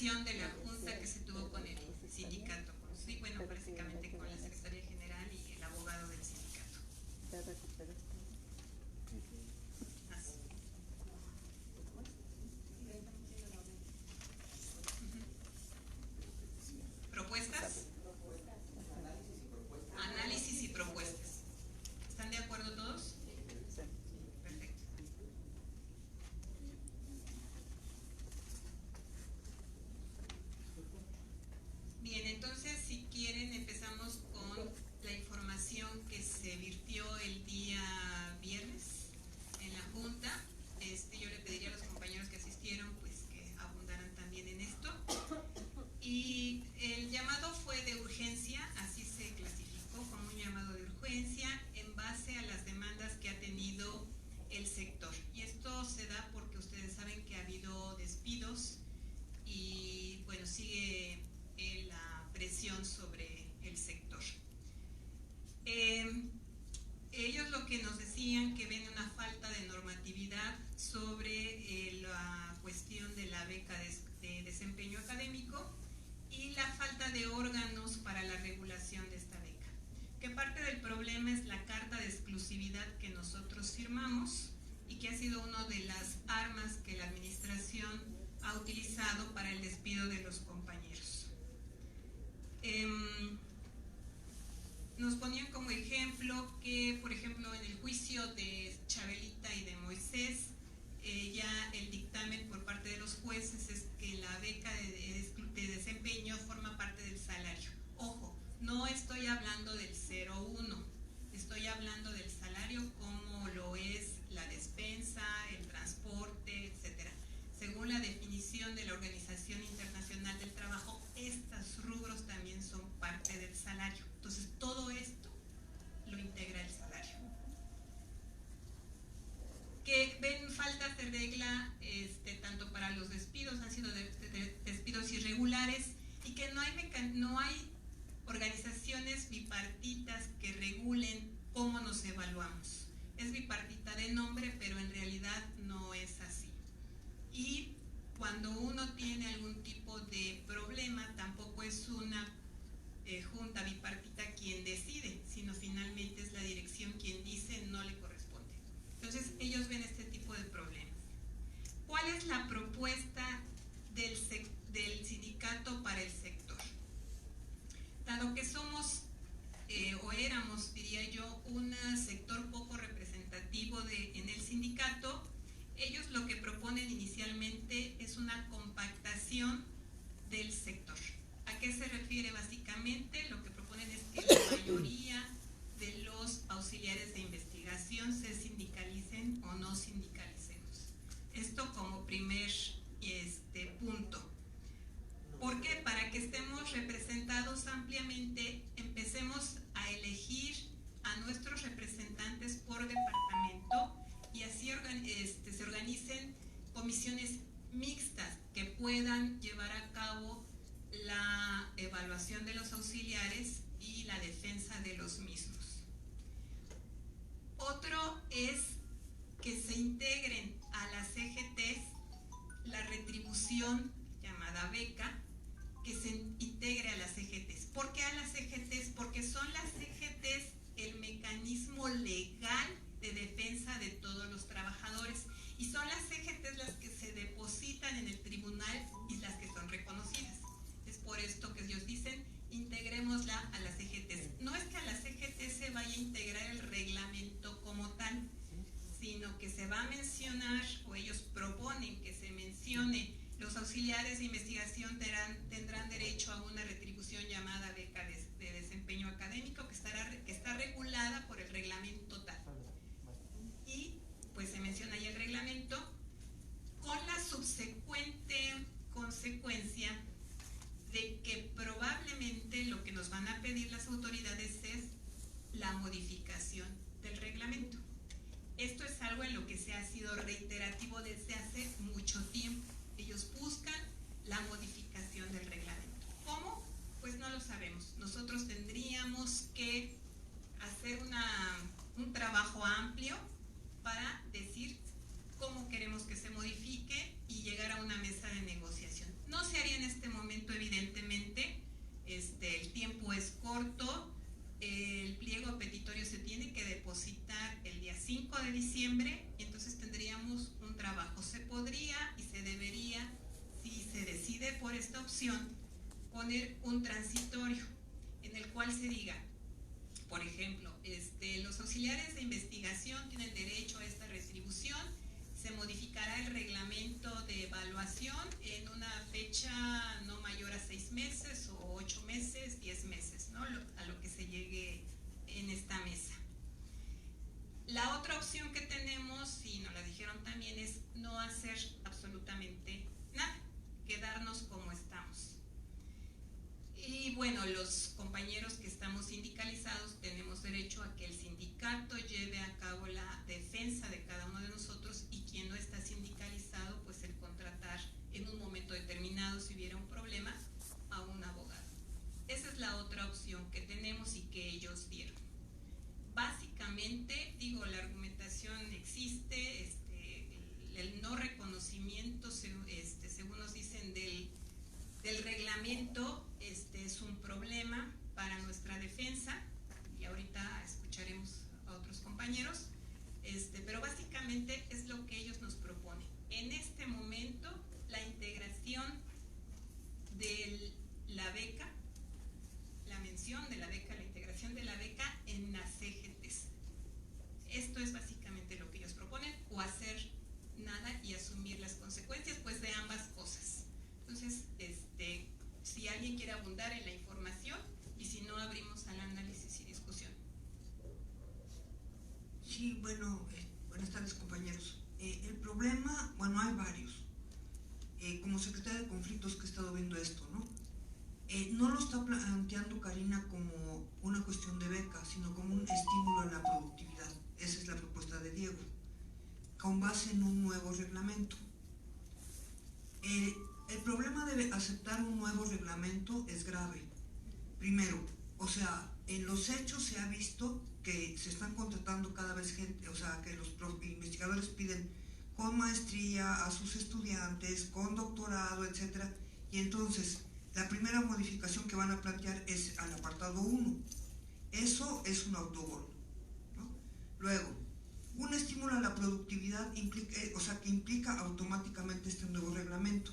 conclusión de la junta que se tuvo con el sindicato, sí, bueno, básicamente con la secretaria general y el abogado del sindicato. Así. ¿Propuestas? Análisis y propuestas. ¿Están de acuerdo todos? Perfecto. Bien, entonces si quieren empezamos con la información que se virtió el día viernes en la junta. Yo le pediría a los compañeros que asistieron pues que abundaran también en esto. Y el llamado fue de urgencia, así se clasificó como un llamado de urgencia en base a las demandas que ha tenido el sector. Y esto se da porque ustedes saben que ha habido despidos y bueno, sigue la presión sobre el sector. Ellos lo que nos decían que ven una falta de normatividad sobre la cuestión de la beca de desempeño académico y la falta de órganos para la regulación de esta beca. Que parte del problema es la carta de exclusividad que nosotros firmamos y que ha sido una de las armas que la administración ha utilizado para el despido de los compañeros. Nos ponían como ejemplo que, por ejemplo, en el juicio de Chabelita y de Moisés, ya el dictamen por parte de los jueces es que la beca de desempeño forma parte del salario. Ojo, no estoy hablando del 0,1, estoy hablando del salario como lo es la despensa, el transporte, etcétera. Según la definición de la Organización Internacional del Trabajo, estos rubros también son parte del salario. Entonces, todo esto lo integra el salario. Que ven faltas de regla tanto para los despidos, han sido despidos irregulares, y que no hay organizaciones bipartitas que regulen cómo nos evaluamos. Es bipartita de nombre, pero en realidad no es así. Y cuando uno tiene algún tipo de problema, tampoco es una junta bipartita quien decide, sino finalmente es la dirección quien dice no le corresponde. Entonces ellos ven este tipo de problemas. ¿Cuál es la propuesta del sindicato para el sector? Dado que somos o éramos, diría yo, un sector poco representativo en el sindicato, ellos lo que proponen inicialmente es una compactación del sector. ¿A qué se refiere básicamente? Lo que proponen es que la mayoría de los auxiliares de investigación se sindicalicen o no sindicalicemos. Esto como primer punto. ¿Por qué? Para que estemos representados ampliamente, empecemos a elegir a nuestros representantes por departamento y así se organicen comisiones mixtas que puedan llevar a cabo la evaluación de los auxiliares y la defensa de los mismos. Otro es que se integren a las CGTs la retribución llamada beca, que se integre a las CGTs. ¿Por qué a las CGTs? Porque son las CGTs el mecanismo legal de defensa de todos los trabajadores y son las CGTs las que se depositan en el tribunal y las que son reconocidas. Es por esto que ellos dicen, integrémosla a las CGTs. No es que a las CGTs se vaya a integrar el reglamento como tal, sino que se va a mencionar, o ellos proponen que se mencione, los auxiliares de investigación tendrán derecho a una retribución llamada beca de desempeño académico que está regulada por el reglamento tal. Y pues se menciona ahí el reglamento con la subsecuente consecuencia de que probablemente lo que nos van a pedir las autoridades es la modificación del reglamento. Esto es algo en lo que se ha sido reiterativo desde hace mucho tiempo. Ellos buscan la modificación del reglamento. ¿Cómo? Pues no lo sabemos. Nosotros tendríamos que hacer un trabajo amplio para decir cómo queremos que se modifique y llegar a una mesa de negociación. No se haría en este momento, evidentemente, el tiempo es corto, el pliego petitorio se tiene que depositar el día 5 de diciembre, y entonces tendríamos un trabajo. Se podría y se debería, si se decide por esta opción, poner un transitorio en el cual se diga, por ejemplo, los auxiliares de investigación tienen derecho a esta retribución, se modificará el reglamento de evaluación en una fecha no mayor a 6 meses o 8 meses, 10 meses, ¿no? A lo que se llegue en esta mesa. La otra opción que tenemos, y nos la dijeron también, es no hacer absolutamente nada, quedarnos como estamos. Y bueno, los compañeros que estamos sindicalizados tenemos derecho a que el sindicato lleve a cabo la defensa de cada uno de nosotros, y quien no está sindicalizado, pues el contratar en un momento determinado, si hubiera un problema, a un abogado. Esa es la otra opción que tenemos y que ellos dieron. Básicamente, digo, la argumentación existe, el no reconocimiento, según nos dicen, del reglamento, es un problema para nuestra defensa, y ahorita escucharemos a otros compañeros, pero básicamente es lo que ellos nos proponen. En este momento, la integración de la beca, la mención de la beca, la integración de la beca en las CGTs. Esto es básicamente lo que ellos proponen, o hacer nada y asumir las consecuencias, pues, de ambas cosas. Entonces, si alguien quiere abundar en la información, y si no, abrimos al análisis y discusión. Sí, bueno, buenas tardes, compañeros. El problema, bueno, hay varios. Como secretaria de conflictos que he estado viendo esto, ¿no? No lo está planteando Karina como una cuestión de beca, sino como un estímulo a la productividad. Esa es la propuesta de Diego, con base en un nuevo reglamento. El problema de aceptar un nuevo reglamento es grave. Primero, o sea, en los hechos se ha visto que se están contratando cada vez gente, o sea, que los investigadores piden con maestría a sus estudiantes, con doctorado, etcétera, y entonces la primera modificación que van a plantear es al apartado 1. Eso es un autogol, ¿no? Luego, un estímulo a la productividad implica, o sea, que implica automáticamente este nuevo reglamento.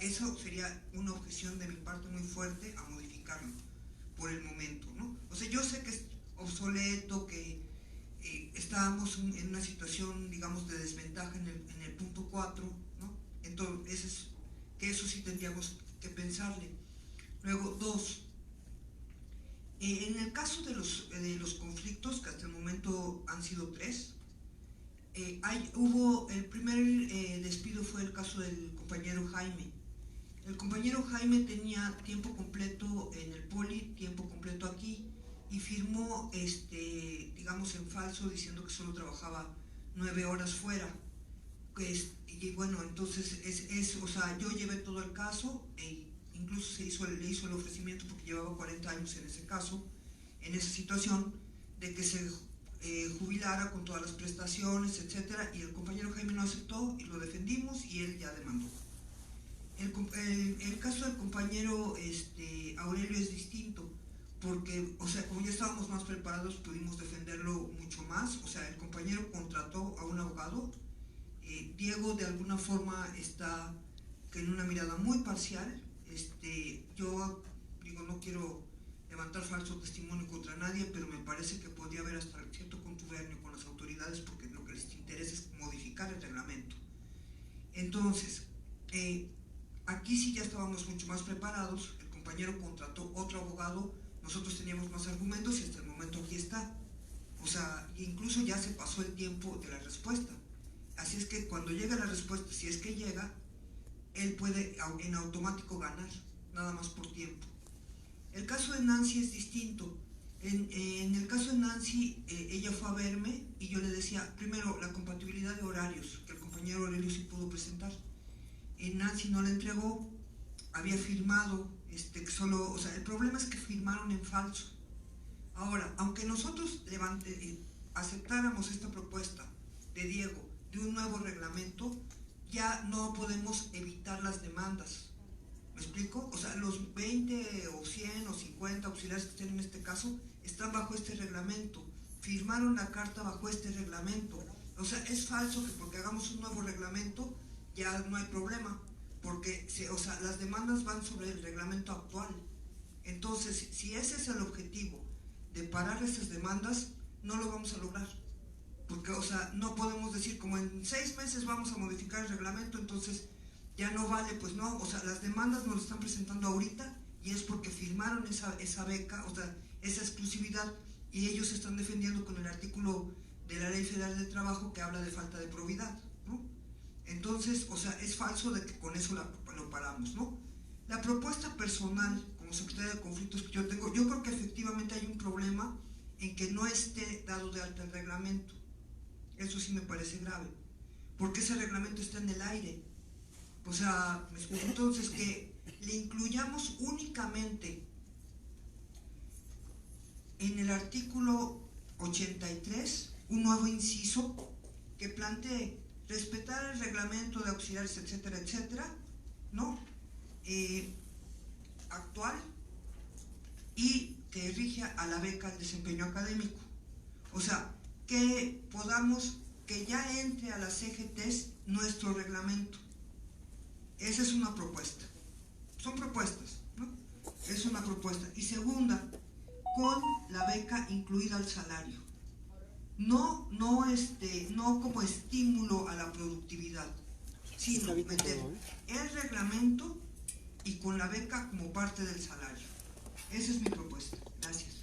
Eso sería una objeción de mi parte muy fuerte a modificarlo por el momento, ¿no? O sea, yo sé que es obsoleto, que estábamos en una situación, digamos, de desventaja en el punto 4, ¿no? Entonces, que eso sí tendríamos que pensarle. Luego, 2. En el caso de los conflictos, que hasta el momento han sido 3, el primer despido fue el caso del compañero Jaime. El compañero Jaime tenía tiempo completo en el poli, tiempo completo aquí, y firmó, digamos, en falso, diciendo que solo trabajaba 9 horas fuera. Y bueno, entonces, o sea, yo llevé todo el caso, incluso le hizo el ofrecimiento, porque llevaba 40 años en ese caso, en esa situación, de que se jubilara con todas las prestaciones, etcétera, y el compañero Jaime no aceptó, y lo defendimos, y él ya demandó. El caso del compañero Aurelio es distinto, porque, o sea, como ya estábamos más preparados, pudimos defenderlo mucho más. O sea, el compañero contrató a un abogado. Diego, de alguna forma, está en una mirada muy parcial. Yo digo, no quiero levantar falso testimonio contra nadie, pero me parece que podría haber hasta cierto contubernio con las autoridades, porque lo que les interesa es modificar el reglamento. Entonces, aquí sí ya estábamos mucho más preparados. El compañero contrató otro abogado, nosotros teníamos más argumentos, y hasta el momento aquí está. O sea, incluso ya se pasó el tiempo de la respuesta. Así es que cuando llega la respuesta, si es que llega, él puede en automático ganar, nada más por tiempo. El caso de Nancy es distinto. En el caso de Nancy, ella fue a verme y yo le decía, primero, la compatibilidad de horarios, que el compañero Aurelio sí pudo presentar. Nancy no la entregó, había firmado, solo, o sea, el problema es que firmaron en falso. Ahora, aunque nosotros aceptáramos esta propuesta de Diego de un nuevo reglamento, ya no podemos evitar las demandas. ¿Me explico? O sea, los 20 o 100 o 50 auxiliares que estén en este caso están bajo este reglamento, firmaron la carta bajo este reglamento. O sea, es falso que porque hagamos un nuevo reglamento ya no hay problema, porque o sea, las demandas van sobre el reglamento actual. Entonces, si ese es el objetivo de parar esas demandas, no lo vamos a lograr. Porque, o sea, no podemos decir como en 6 meses vamos a modificar el reglamento, entonces ya no vale, pues no. O sea, las demandas nos lo están presentando ahorita y es porque firmaron esa beca, o sea, esa exclusividad, y ellos se están defendiendo con el artículo de la Ley Federal del Trabajo que habla de falta de probidad, ¿no? Entonces, o sea, es falso de que con eso lo paramos, ¿no? La propuesta personal como secretaria de conflictos que yo tengo, yo creo que efectivamente hay un problema en que no esté dado de alta el reglamento. Eso sí me parece grave, porque ese reglamento está en el aire. O sea, entonces que le incluyamos únicamente en el artículo 83 un nuevo inciso que plantee respetar el reglamento de auxiliares, etcétera, etcétera, ¿no? Actual, y que rige a la beca al desempeño académico. O sea, que podamos, que ya entre a las CGTs nuestro reglamento. Esa es una propuesta. Son propuestas, ¿no? Es una propuesta. Y segunda, con la beca incluida al salario. No como estímulo a la productividad, sino meter el reglamento y con la beca como parte del salario. Esa es mi propuesta. Gracias.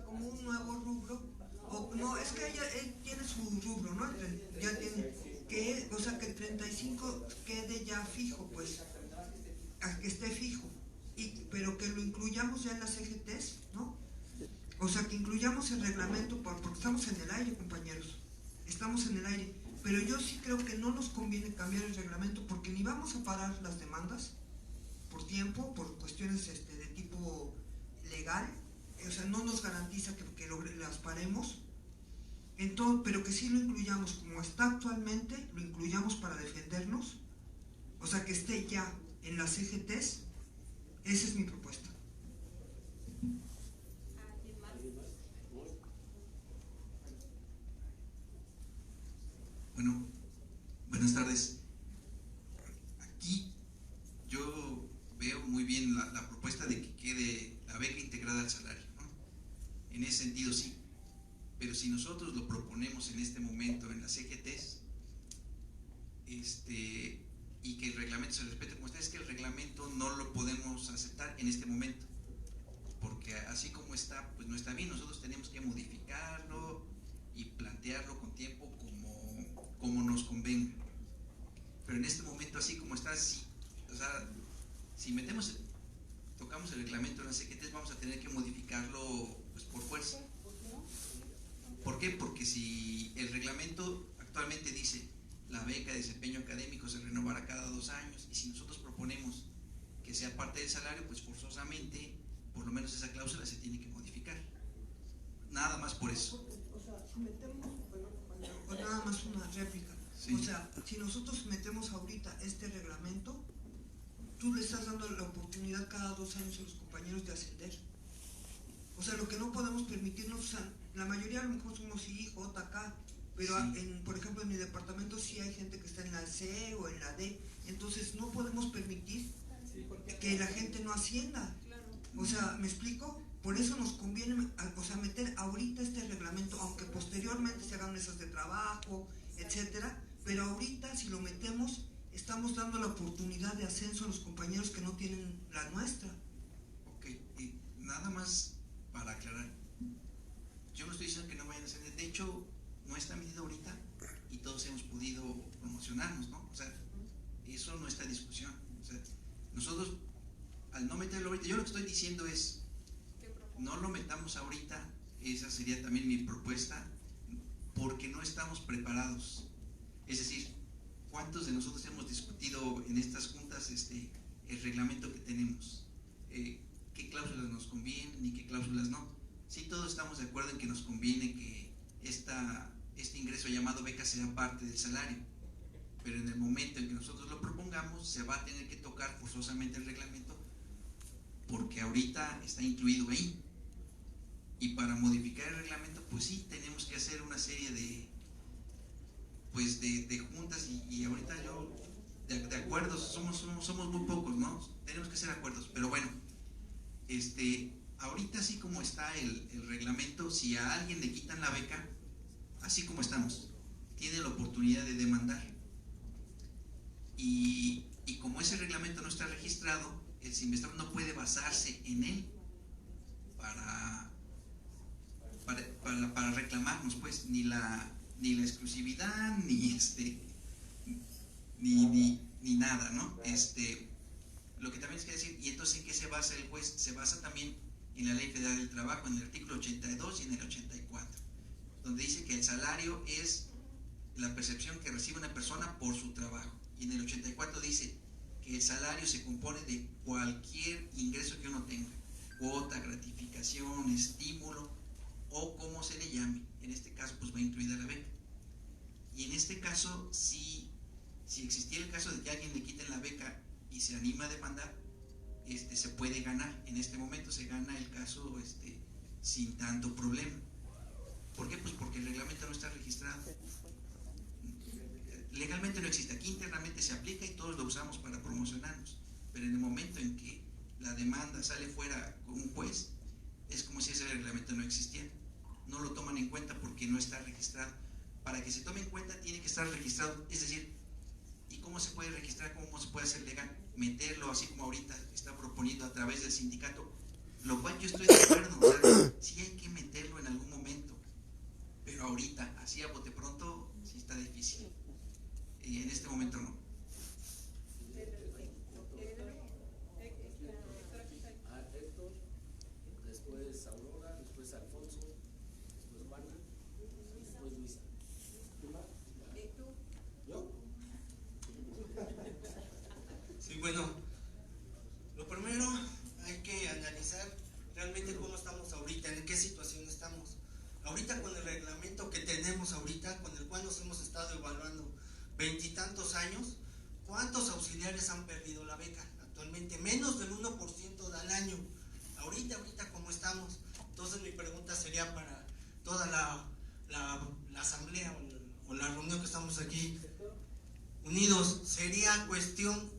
Como un nuevo rubro, o no, es que él tiene su rubro, ¿no? Ya tiene, o sea, que el 35 quede ya fijo, pues, a que esté fijo, pero que lo incluyamos ya en las CGTs, ¿no? O sea, que incluyamos el reglamento, porque estamos en el aire, compañeros, estamos en el aire, pero yo sí creo que no nos conviene cambiar el reglamento, porque ni vamos a parar las demandas por tiempo, por cuestiones de tipo legal. O sea, no nos garantiza que las paremos, entonces, pero que sí lo incluyamos como está actualmente, lo incluyamos para defendernos, o sea, que esté ya en las CGTs. Esa es mi propuesta. Bueno, buenas tardes. Aquí yo veo muy bien la propuesta de que quede la beca integrada al salario, ¿no? En ese sentido sí, pero si nosotros lo proponemos en este momento en las CGTs, y que el reglamento se respete como está, es que el reglamento no lo podemos aceptar en este momento, porque así como está, pues no está bien. Nosotros tenemos que modificarlo y plantearlo con tiempo como nos convenga, pero en este momento así como está, sí, o sea, si tocamos el reglamento de las CGTs, vamos a tener que modificarlo, pues, por fuerza. ¿Por qué? Porque si el reglamento actualmente dice la beca de desempeño académico se renovará cada 2 años, y si nosotros proponemos que sea parte del salario, pues forzosamente, por lo menos esa cláusula se tiene que modificar. Nada más por eso. O sea, si metemos, o nada más una réplica. Sí. O sea, si nosotros metemos ahorita este reglamento, tú le estás dando la oportunidad cada 2 años a los compañeros de ascender. O sea, lo que no podemos permitirnos, o sea, la mayoría a lo mejor somos I, J, K, pero sí. Por ejemplo, en mi departamento sí hay gente que está en la C o en la D, entonces no podemos permitir que la gente no ascienda. O sea, ¿me explico? Por eso nos conviene, o sea, meter ahorita este reglamento, aunque posteriormente se hagan mesas de trabajo, etcétera, pero ahorita si lo metemos, estamos dando la oportunidad de ascenso a los compañeros que no tienen la nuestra. Ok, y nada más para aclarar, yo no estoy diciendo que no vayan a ascender, de hecho, no está medida ahorita y todos hemos podido promocionarnos, ¿no? O sea, eso no está en discusión. O sea, nosotros, al no meterlo ahorita, yo lo que estoy diciendo es, no lo metamos ahorita, esa sería también mi propuesta, porque no estamos preparados. Es decir, ¿cuántos de nosotros hemos discutido en estas juntas el reglamento que tenemos? ¿Qué cláusulas nos convienen y qué cláusulas no? Sí, todos estamos de acuerdo en que nos conviene que este ingreso llamado beca sea parte del salario, pero en el momento en que nosotros lo propongamos se va a tener que tocar forzosamente el reglamento, porque ahorita está incluido ahí. Y para modificar el reglamento, pues sí, tenemos que hacer una serie de juntas y ahorita yo, de acuerdos, somos muy pocos, ¿no? Tenemos que hacer acuerdos, pero bueno, ahorita así como está el reglamento, si a alguien le quitan la beca, así como estamos, tiene la oportunidad de demandar. Y como ese reglamento no está registrado, el Sinvestram no puede basarse en él para reclamarnos, pues, ni la exclusividad, ni nada, ¿no? Lo que también es que decir, y entonces ¿en qué se basa el juez? Se basa también en la Ley Federal del Trabajo, en el artículo 82 y en el 84, donde dice que el salario es la percepción que recibe una persona por su trabajo, y en el 84 dice que el salario se compone de cualquier ingreso que uno tenga, cuota, gratificación, estímulo o como se le llame. En este caso pues va incluida la beca, y en este caso si existiera el caso de que a alguien le quiten la beca y se anima a demandar, se puede ganar. En este momento se gana el caso sin tanto problema. ¿Por qué? Pues porque el reglamento no está registrado, legalmente no existe. Aquí internamente se aplica y todos lo usamos para promocionarnos, pero en el momento en que la demanda sale fuera con un juez, es como si ese reglamento no existiera. No lo toman en cuenta porque no está registrado. Para que se tome en cuenta tiene que estar registrado. Es decir, ¿y cómo se puede registrar? ¿Cómo se puede hacer legal? Meterlo así como ahorita está proponiendo a través del sindicato, lo cual yo estoy de acuerdo. O sea, sí hay que meterlo en algún momento, pero ahorita, así a bote pronto, sí está difícil. Y en este momento no. Héctor, después Aurora, después Alfonso, después Juana, después Luisa. ¿Yo? Sí, bueno, lo primero hay que analizar realmente cómo estamos ahorita, en qué situación estamos. Ahorita con el reglamento que tenemos ahorita, con el cual nos hemos estado evaluando 20 y tantos años, ¿cuántos auxiliares han perdido la beca? Actualmente menos del 1% al año. Ahorita como estamos. Entonces mi pregunta sería para toda la asamblea o la reunión que estamos aquí unidos, sería cuestión,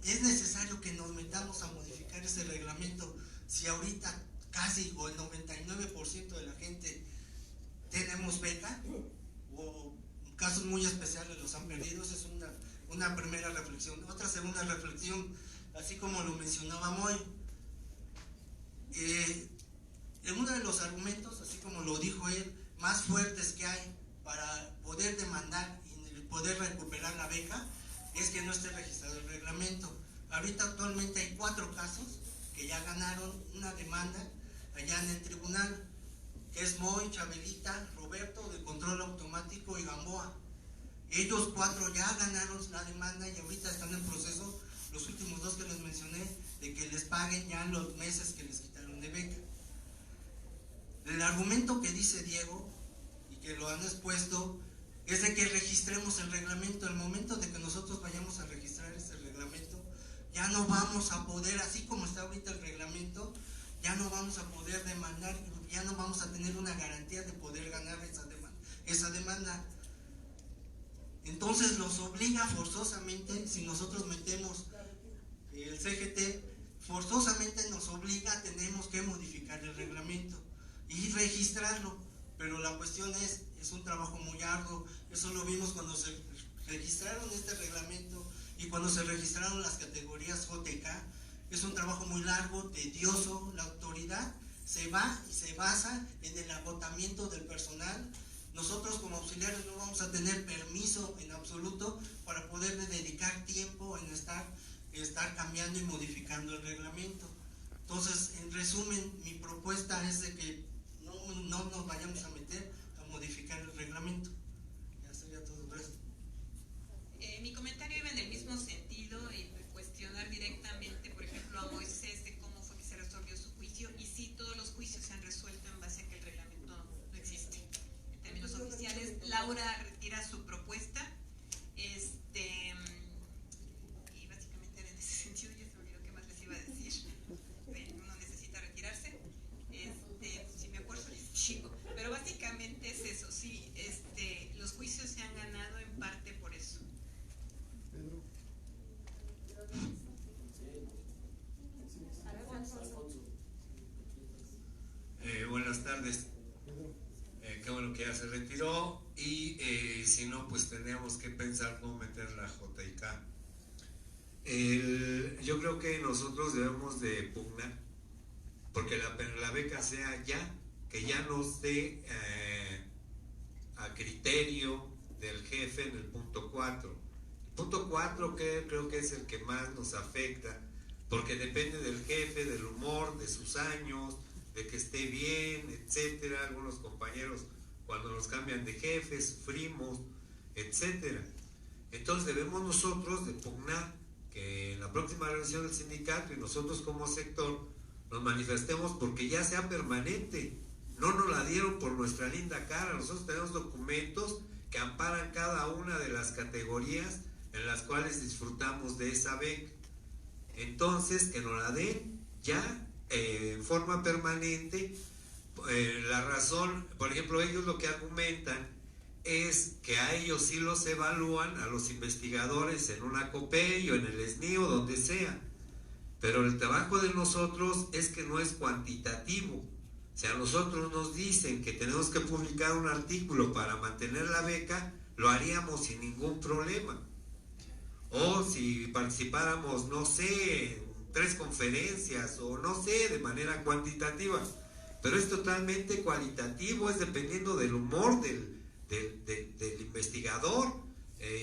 ¿es necesario que nos metamos a modificar ese reglamento si ahorita casi o el 99% de la gente tenemos beca? O casos muy especiales los han perdido. Esa es una primera reflexión. Otra segunda reflexión, así como lo mencionaba Moy, en uno de los argumentos, así como lo dijo él, más fuertes que hay para poder demandar y poder recuperar la beca, es que no esté registrado el reglamento. Ahorita actualmente hay 4 casos que ya ganaron una demanda allá en el tribunal, que es Moy, Chabelita, Roberto de Control Automático y Gamboa. Ellos 4 ya ganaron la demanda y ahorita están en proceso, los últimos 2 que les mencioné, de que les paguen ya los meses que les quitaron de beca. El argumento que dice Diego, y que lo han expuesto, es de que registremos el reglamento. El momento de que nosotros vayamos a registrar ese reglamento, ya no vamos a poder, así como está ahorita el reglamento, ya no vamos a poder demandar, ya no vamos a tener una garantía de poder ganar esa demanda. Entonces nos obliga forzosamente, si nosotros metemos el CGT, forzosamente nos obliga, tenemos que modificar el reglamento y registrarlo. Pero la cuestión es un trabajo muy arduo. Eso lo vimos cuando se registraron este reglamento y cuando se registraron las categorías JK. Es un trabajo muy largo, tedioso. La autoridad se va y se basa en el agotamiento del personal. Nosotros como como auxiliares no vamos a tener permiso en absoluto para poder dedicar tiempo en estar cambiando y modificando el reglamento. Entonces, en resumen, mi propuesta es de que no nos vayamos a meter a modificar el reglamento. Ya sería todo. Gracias. Mi comentario iba en el mismo sentido y cuestionar directamente, por ejemplo, a Moisés de cómo fue que se resolvió su juicio y si todos los juicios se han resuelto en base a que el reglamento no existe. En términos oficiales, Laura retira su propuesta y básicamente era en ese sentido, ya se me olvidó qué más les iba a decir. Uno necesita retirarse. Si me acuerdo les digo. Pero básicamente es eso, sí, los juicios se han ganado en parte por eso. Buenas tardes. Qué bueno que ya se retiró y si no, pues tendríamos que pensar cómo meter la JIK. Yo creo que nosotros debemos de pugnar porque la beca sea ya, que ya no esté a criterio del jefe en el punto 4. El punto 4 que creo que es el que más nos afecta, porque depende del jefe, del humor, de sus años, de que esté bien, etcétera. Algunos compañeros cuando nos cambian de jefe sufrimos, etcétera. Entonces debemos nosotros de pugnar que en la próxima reunión del sindicato y nosotros como sector nos manifestemos porque ya sea permanente. No nos la dieron por nuestra linda cara. Nosotros tenemos documentos que amparan cada una de las categorías en las cuales disfrutamos de esa beca. Entonces, que nos la den ya en forma permanente. La razón, por ejemplo, ellos lo que argumentan es que a ellos sí los evalúan, a los investigadores en una COPEI o en el SNI o donde sea, pero el trabajo de nosotros es que no es cuantitativo. O sea, nosotros nos dicen que tenemos que publicar un artículo para mantener la beca, lo haríamos sin ningún problema. O si participáramos, no sé, en 3 conferencias o no sé, de manera cuantitativa. Pero es totalmente cualitativo, es dependiendo del humor del investigador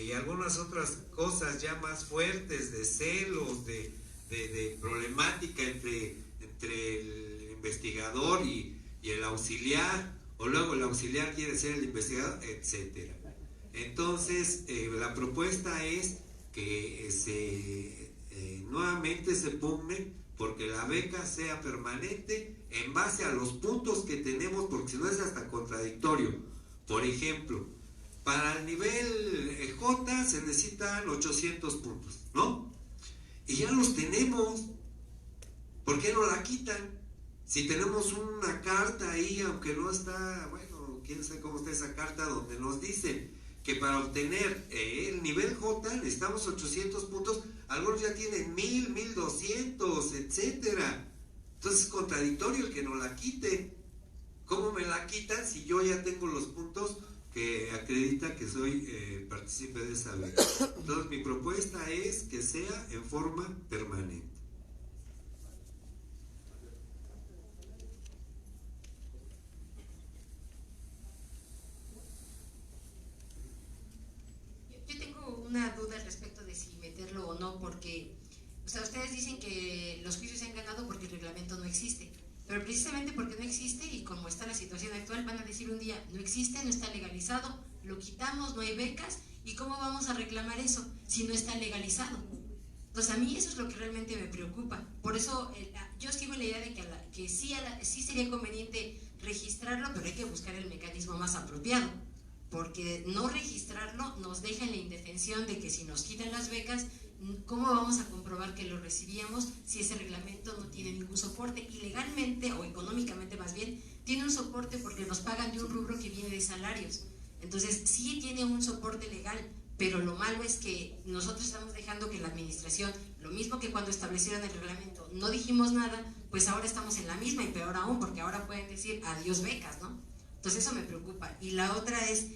y algunas otras cosas ya más fuertes, de celos, de problemática entre el investigador y el auxiliar, o luego el auxiliar quiere ser el investigador, etcétera. Entonces, la propuesta es que nuevamente se pugne porque la beca sea permanente en base a los puntos que tenemos, porque si no es hasta contradictorio. Por ejemplo, para el nivel J se necesitan 800 puntos, ¿no? Y ya los tenemos. ¿Por qué no la quitan? Si tenemos una carta ahí, aunque no está, bueno, quién sabe cómo está esa carta, donde nos dicen que para obtener el nivel J necesitamos 800 puntos, algunos ya tienen 1000, 1200, etcétera. Entonces es contradictorio el que no la quite. ¿Cómo me la quitan si yo ya tengo los puntos que acredita que soy partícipe de esa beca? Entonces mi propuesta es que sea en forma permanente. Yo tengo una duda al respecto de si meterlo o no, porque, o sea, ustedes dicen que los juicios se han ganado porque el reglamento no existe. Pero precisamente porque no existe y como está la situación actual, van a decir un día, no existe, no está legalizado, lo quitamos, no hay becas, ¿y cómo vamos a reclamar eso si no está legalizado? Entonces a mí eso es lo que realmente me preocupa. Por eso yo sigo en la idea de que sí sería conveniente registrarlo, pero hay que buscar el mecanismo más apropiado, porque no registrarlo nos deja en la indefensión de que si nos quitan las becas, ¿cómo vamos a comprobar que lo recibíamos si ese reglamento no tiene ningún soporte? Y legalmente, o económicamente más bien, tiene un soporte porque nos pagan de un rubro que viene de salarios. Entonces, sí tiene un soporte legal, pero lo malo es que nosotros estamos dejando que la administración, lo mismo que cuando establecieron el reglamento, no dijimos nada, pues ahora estamos en la misma y peor aún, porque ahora pueden decir adiós becas, ¿no? Entonces eso me preocupa. Y la otra es,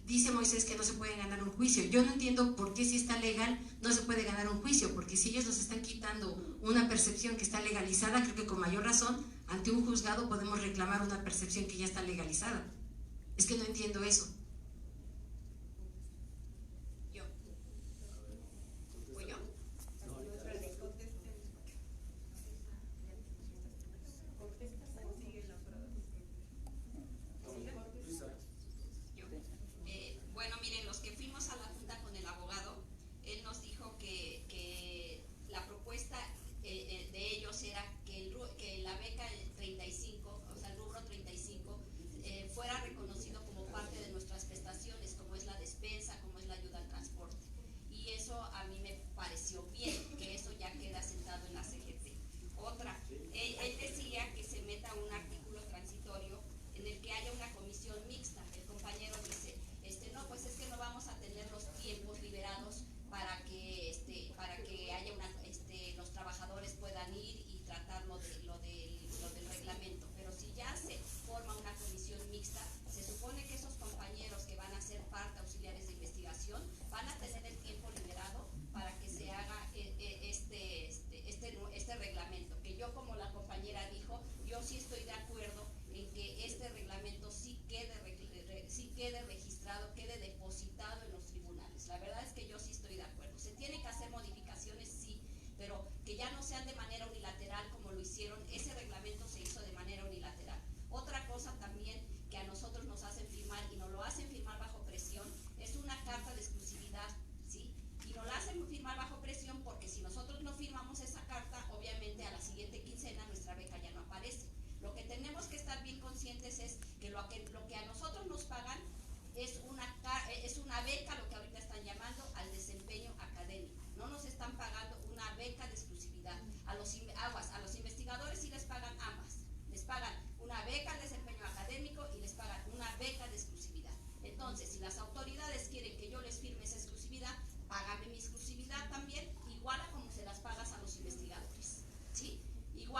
dice Moisés que no se puede ganar un juicio. Yo no entiendo por qué si está legal no se puede ganar un juicio, porque si ellos nos están quitando una percepción que está legalizada, creo que con mayor razón ante un juzgado podemos reclamar una percepción que ya está legalizada. Es que no entiendo eso.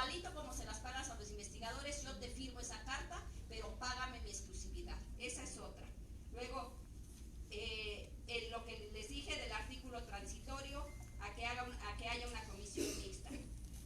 igualito como se las pagas a los investigadores, yo te firmo esa carta, pero págame mi exclusividad. Esa es otra. Luego, lo que les dije del artículo transitorio, a que haya una comisión mixta.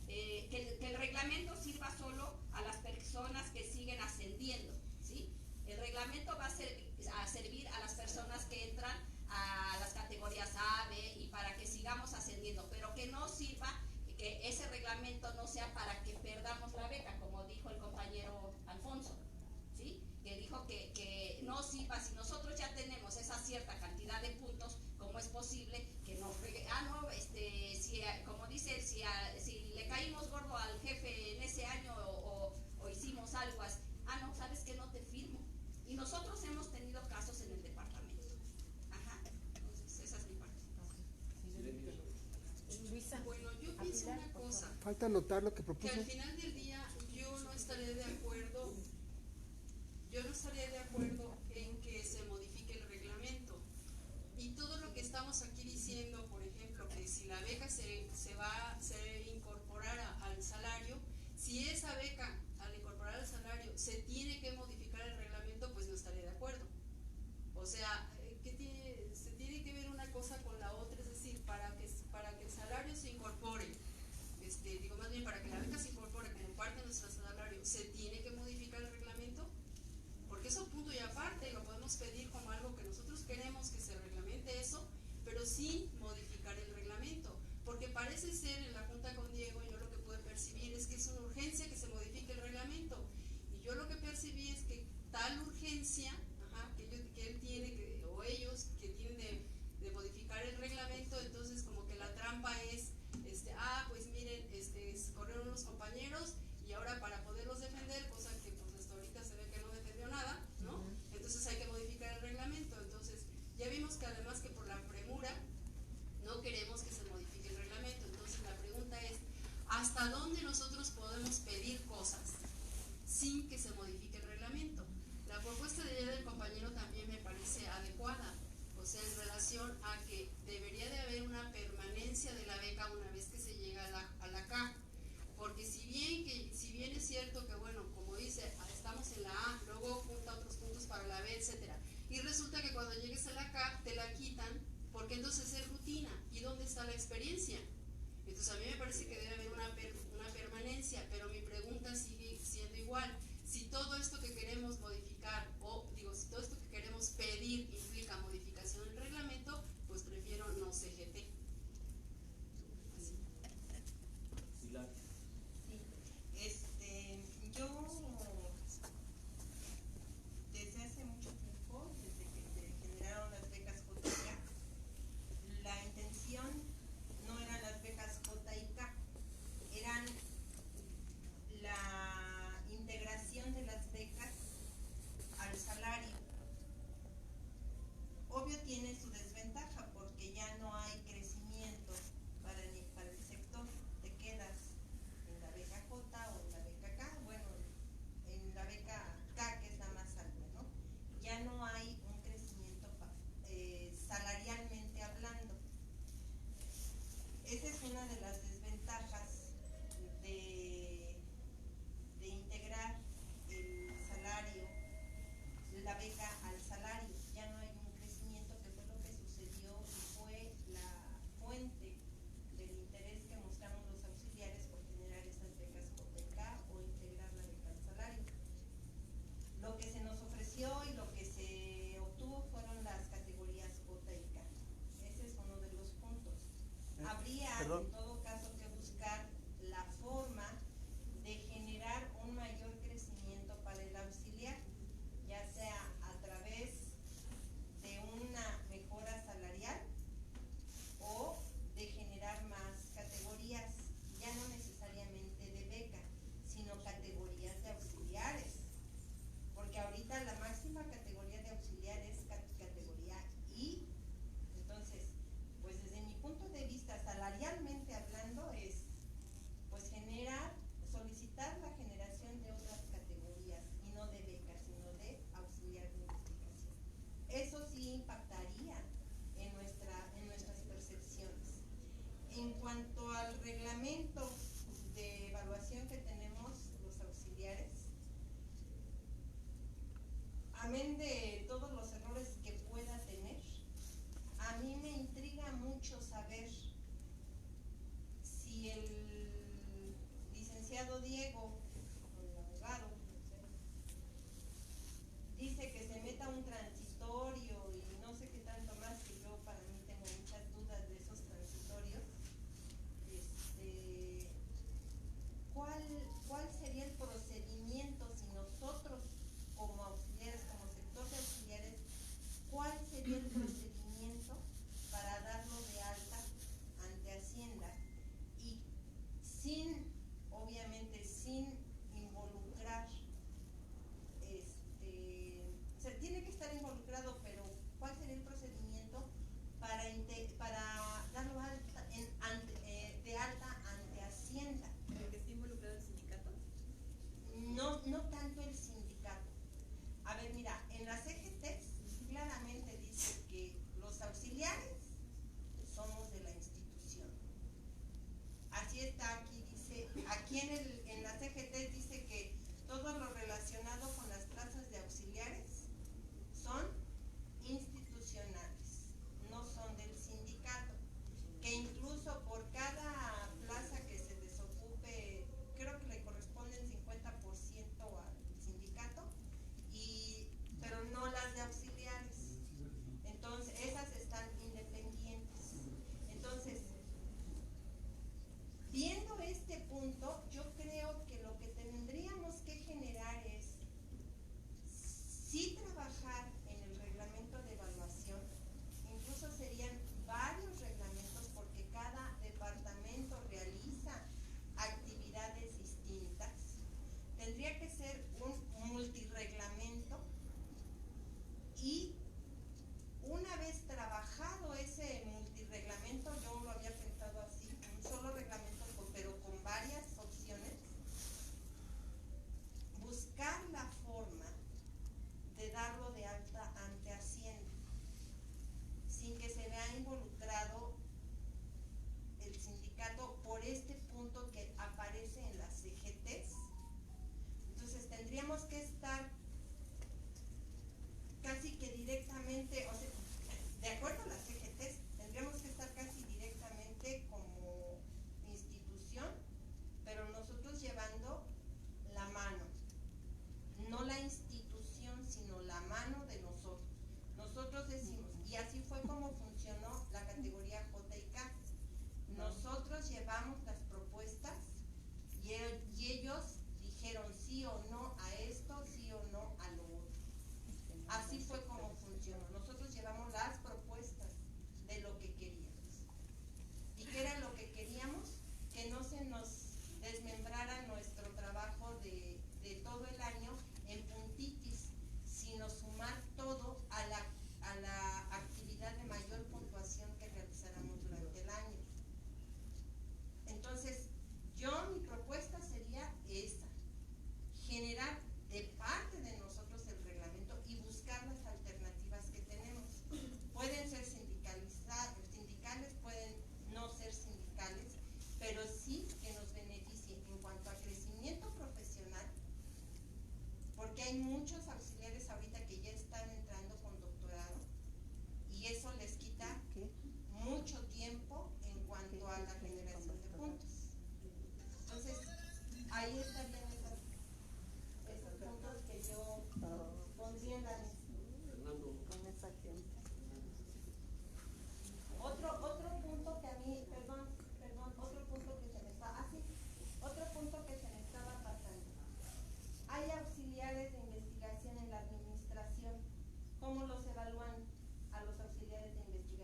Que el reglamento sirva solo a las personas que siguen ascendiendo, ¿sí? El reglamento va a servir a las personas que entran a las categorías A, B, y para que sigamos ascendiendo, pero que no sirva, que ese reglamento no sea para que perdamos la beca, como dijo el compañero Alfonso, ¿sí? Que dijo que no sirva, si nosotros ya tenemos esa cierta cantidad de puntos, ¿cómo es posible que nos como dice, si le caímos gordo al jefe en ese año o hicimos algo así, no, sabes que no te firmo? Y nosotros hemos tenido casos en el departamento. Ajá, entonces esa es mi parte. Luisa. Bueno, yo pienso una cosa. Falta anotar lo que Que propuso. al final del día yo no estaría de acuerdo en que se modifique el reglamento. Y todo lo que estamos aquí diciendo, por ejemplo, que si la beca se incorporara al salario, si esa beca al incorporar al salario se tiene que modificar el reglamento, pues no estaría de acuerdo. O sea, se tiene que ver una cosa con la otra, es decir, para que el salario se incorpore, más bien para que la beca se incorpore como parte de nuestro salario, se tiene que modificar el reglamento, porque eso punto y aparte lo podemos pedir como algo que nosotros queremos que se reglamente eso, pero sin modificar el reglamento, porque parece ser en la junta con Diego, yo lo que pude percibir es que es una urgencia que se modifique el reglamento, y yo lo que percibí es que tal urgencia que él tiene, o ellos que tienen de modificar el reglamento, entonces como que la trampa es, pues miren, corrieron unos compañeros y ahora para poderlos defender, cosa que pues hasta ahorita se ve que no defendió nada, ¿no? Entonces hay que modificar el reglamento. Entonces ya vimos que además que por la premura no queremos que se modifique el reglamento. Entonces la pregunta es, ¿hasta dónde nosotros podemos pedir cosas sin que se modifique el reglamento? La propuesta de ayer del compañero también me parece adecuada, o sea, en relación a que debería de haber una permanencia de la beca una vez que se llega a la CA, porque si bien es cierto que, bueno, como dice, estamos en la A, luego junta otros puntos para la B, etcétera, y resulta que cuando llegues a la K te la quitan, porque entonces es rutina, ¿y dónde está la experiencia? Entonces a mí me parece que debe haber una permanencia, pero mi pregunta sigue siendo igual. Si todo esto que queremos modificar, si todo esto que queremos pedir implica modificación del reglamento, pues prefiero no CGT. Así. Yo desde hace mucho tiempo, desde que se generaron las becas JK, la intención no eran las becas J y K, eran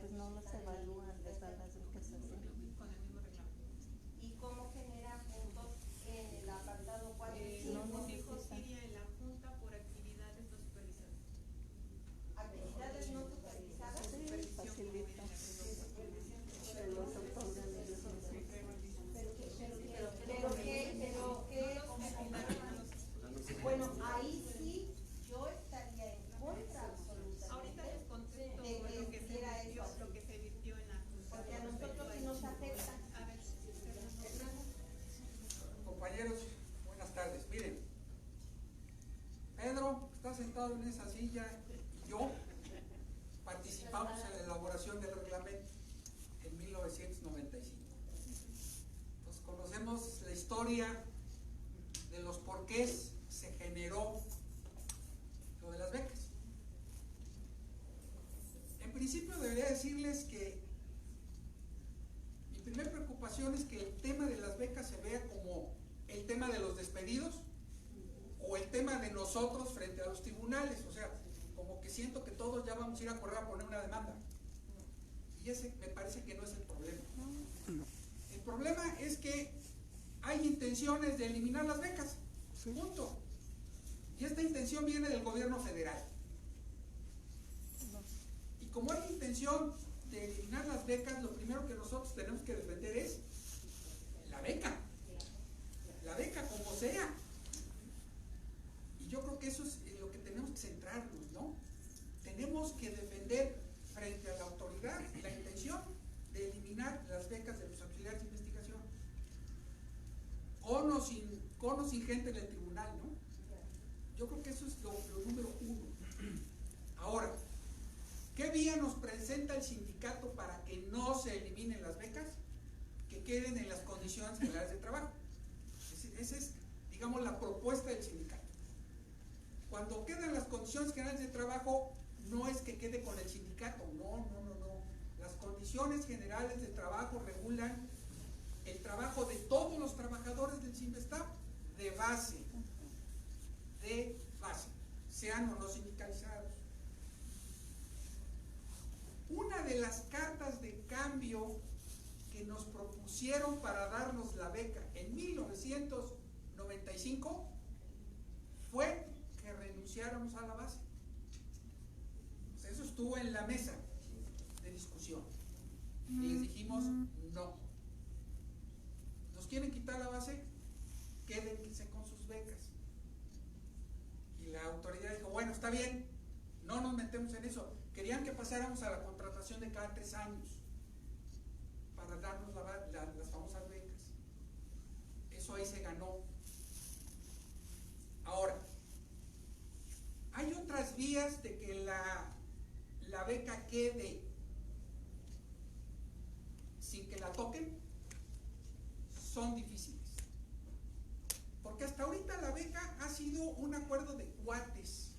pues no los evalúan, les dan las becas así. Con el mismo reglamento. ¿Y cómo genera puntos en el apartado 4 y 5? Lo dijo Siria en la Junta por actividades no supervisadas. ¿Actividades no supervisadas? Sí, facilita. De los autores. Bueno, ahí sí yo estaría en contra absoluta. Ahorita les contesto lo que se virtió en la Junta. Porque a nosotros sí nos afecta. A ver, Compañeros, buenas tardes. Miren, Pedro está sentado en esa silla y yo participamos en la elaboración del reglamento en 1995. Entonces conocemos la historia de los porqués se generó lo de las becas. En principio debería decirles que mi primera preocupación es que el tema de las becas se vea como el tema de los despedidos o el tema de nosotros frente a los tribunales. O sea, como que siento que todos ya vamos a ir a correr a poner una demanda. Y ese me parece que no es el problema. El problema es que hay intenciones de eliminar las becas. Punto. Y esta intención viene del gobierno federal. Y como hay intención de eliminar las becas, lo primero que nosotros tenemos que defender es la beca. La beca como sea. Y yo creo que eso es en lo que tenemos que centrarnos, ¿no? Tenemos que defender frente a la autoridad la intención de eliminar las becas de los auxiliares de investigación. Con o sin gente en el tribunal, ¿no? Yo creo que eso es lo número uno. Ahora, ¿qué vía nos presenta el sindicato para que no se eliminen las becas? Que queden en las condiciones generales de trabajo. Esa es, digamos, la propuesta del sindicato. Cuando quedan las condiciones generales de trabajo, no es que quede con el sindicato, no. Las condiciones generales de trabajo regulan el trabajo de todos los trabajadores del Cinvestav de base, sean o no sindicalizados. Una de las cartas de cambio que nos propusieron para darnos la beca en 1995 fue que renunciáramos a la base. O sea, eso estuvo en la mesa de discusión. Y les dijimos no. ¿Nos quieren quitar la base? Quédense con sus becas. Y la autoridad dijo, bueno, está bien, no nos metemos en eso. Querían que pasáramos a la contratación de cada 3 años para darnos las famosas becas. Eso ahí se ganó. Ahora, hay otras vías de que la beca quede sin que la toquen. Son difíciles. Porque hasta ahorita la beca ha sido un acuerdo de cuates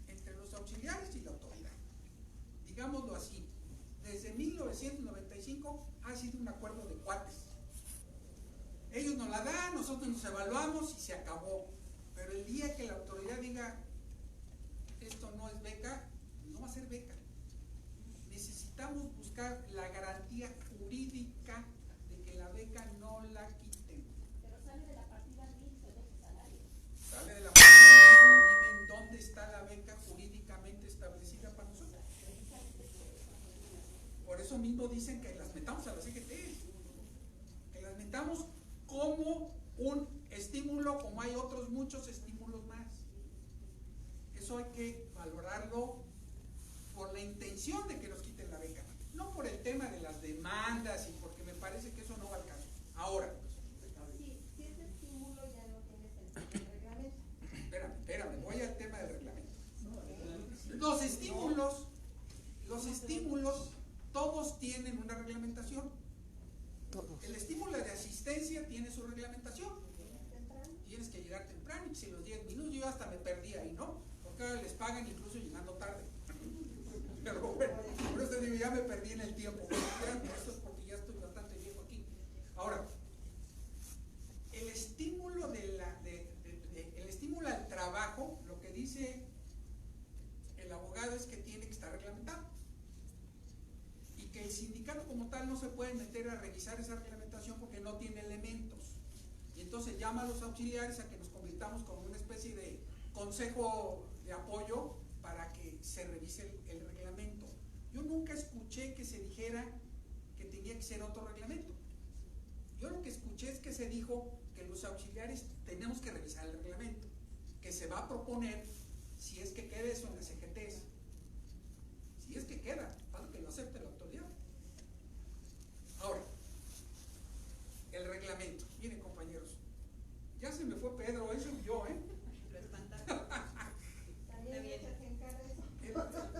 entre los auxiliares y la autoridad. Digámoslo así. Desde 1995 ha sido un acuerdo de cuates. Ellos nos la dan, nosotros nos evaluamos y se acabó. Pero el día que la autoridad diga esto no es beca, no va a ser beca. Necesitamos buscar la garantía jurídica de que la beca no la quiten. Pero sale de la partida mil de salario. Sale de la partida, pero dime dónde está la beca jurídicamente establecida para nosotros. Por eso mismo dicen que las metamos a la CGT, que las metamos como un estímulo, como hay otros muchos estímulos más. Eso hay que valorarlo por la intención de que nos quiten la beca, no por el tema de las demandas y porque me parece que eso no va al caso. Ahora, Si ese estímulo ya no tiene sentido en el reglamento. Espérame, voy al tema del reglamento. Los estímulos, todos tienen una reglamentación. El estímulo de asistencia tiene su reglamentación. Tienes que llegar temprano y si los 10 minutos, yo hasta me perdí ahí, ¿no? Porque ahora les pagan incluso llegando tarde. Pero bueno, por eso digo, ya me perdí en el tiempo. Esto es porque ya estoy bastante viejo aquí. Ahora, el estímulo el estímulo al trabajo, lo que dice el abogado es que tiene que estar reglamentado. como tal no se puede meter a revisar esa reglamentación porque no tiene elementos. Y entonces llama a los auxiliares a que nos convirtamos como una especie de consejo de apoyo para que se revise el reglamento. Yo nunca escuché que se dijera que tenía que ser otro reglamento. Yo lo que escuché es que se dijo que los auxiliares tenemos que revisar el reglamento, que se va a proponer si es que queda eso en las CGTs. Si es que queda, para que lo acepte la autoridad. Ahora, el reglamento. Miren, compañeros, ya se me fue Pedro, eso yo, Lo espantaron. ¿También le echas en cara eso?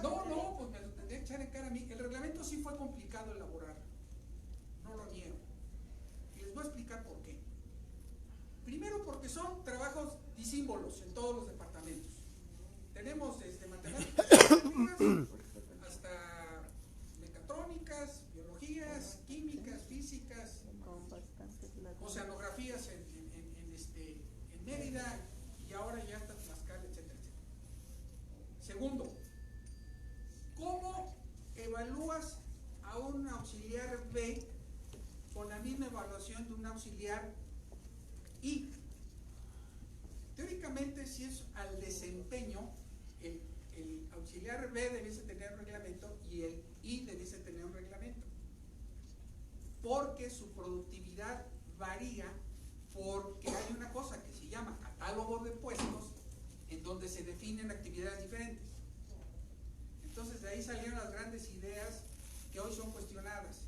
No, pues me lo tendría que echar en cara a mí. El reglamento sí fue complicado elaborar, no lo niego. Y les voy a explicar por qué. Primero porque son trabajos disímbolos en todos los departamentos. Tenemos desde matemáticas hasta mecatrónicas, biologías, químicas, físicas, oceanografías en Mérida, y ahora ya está Tlaxcala, etcétera, etcétera. Segundo, ¿cómo evalúas a un auxiliar B con la misma evaluación de un auxiliar I? Teóricamente, si es al desempeño, el auxiliar B debiese tener un reglamento y el I debiese tener un reglamento, porque su productividad varía, porque hay una cosa que se llama catálogo de puestos, en donde se definen actividades diferentes. Entonces de ahí salieron las grandes ideas que hoy son cuestionadas.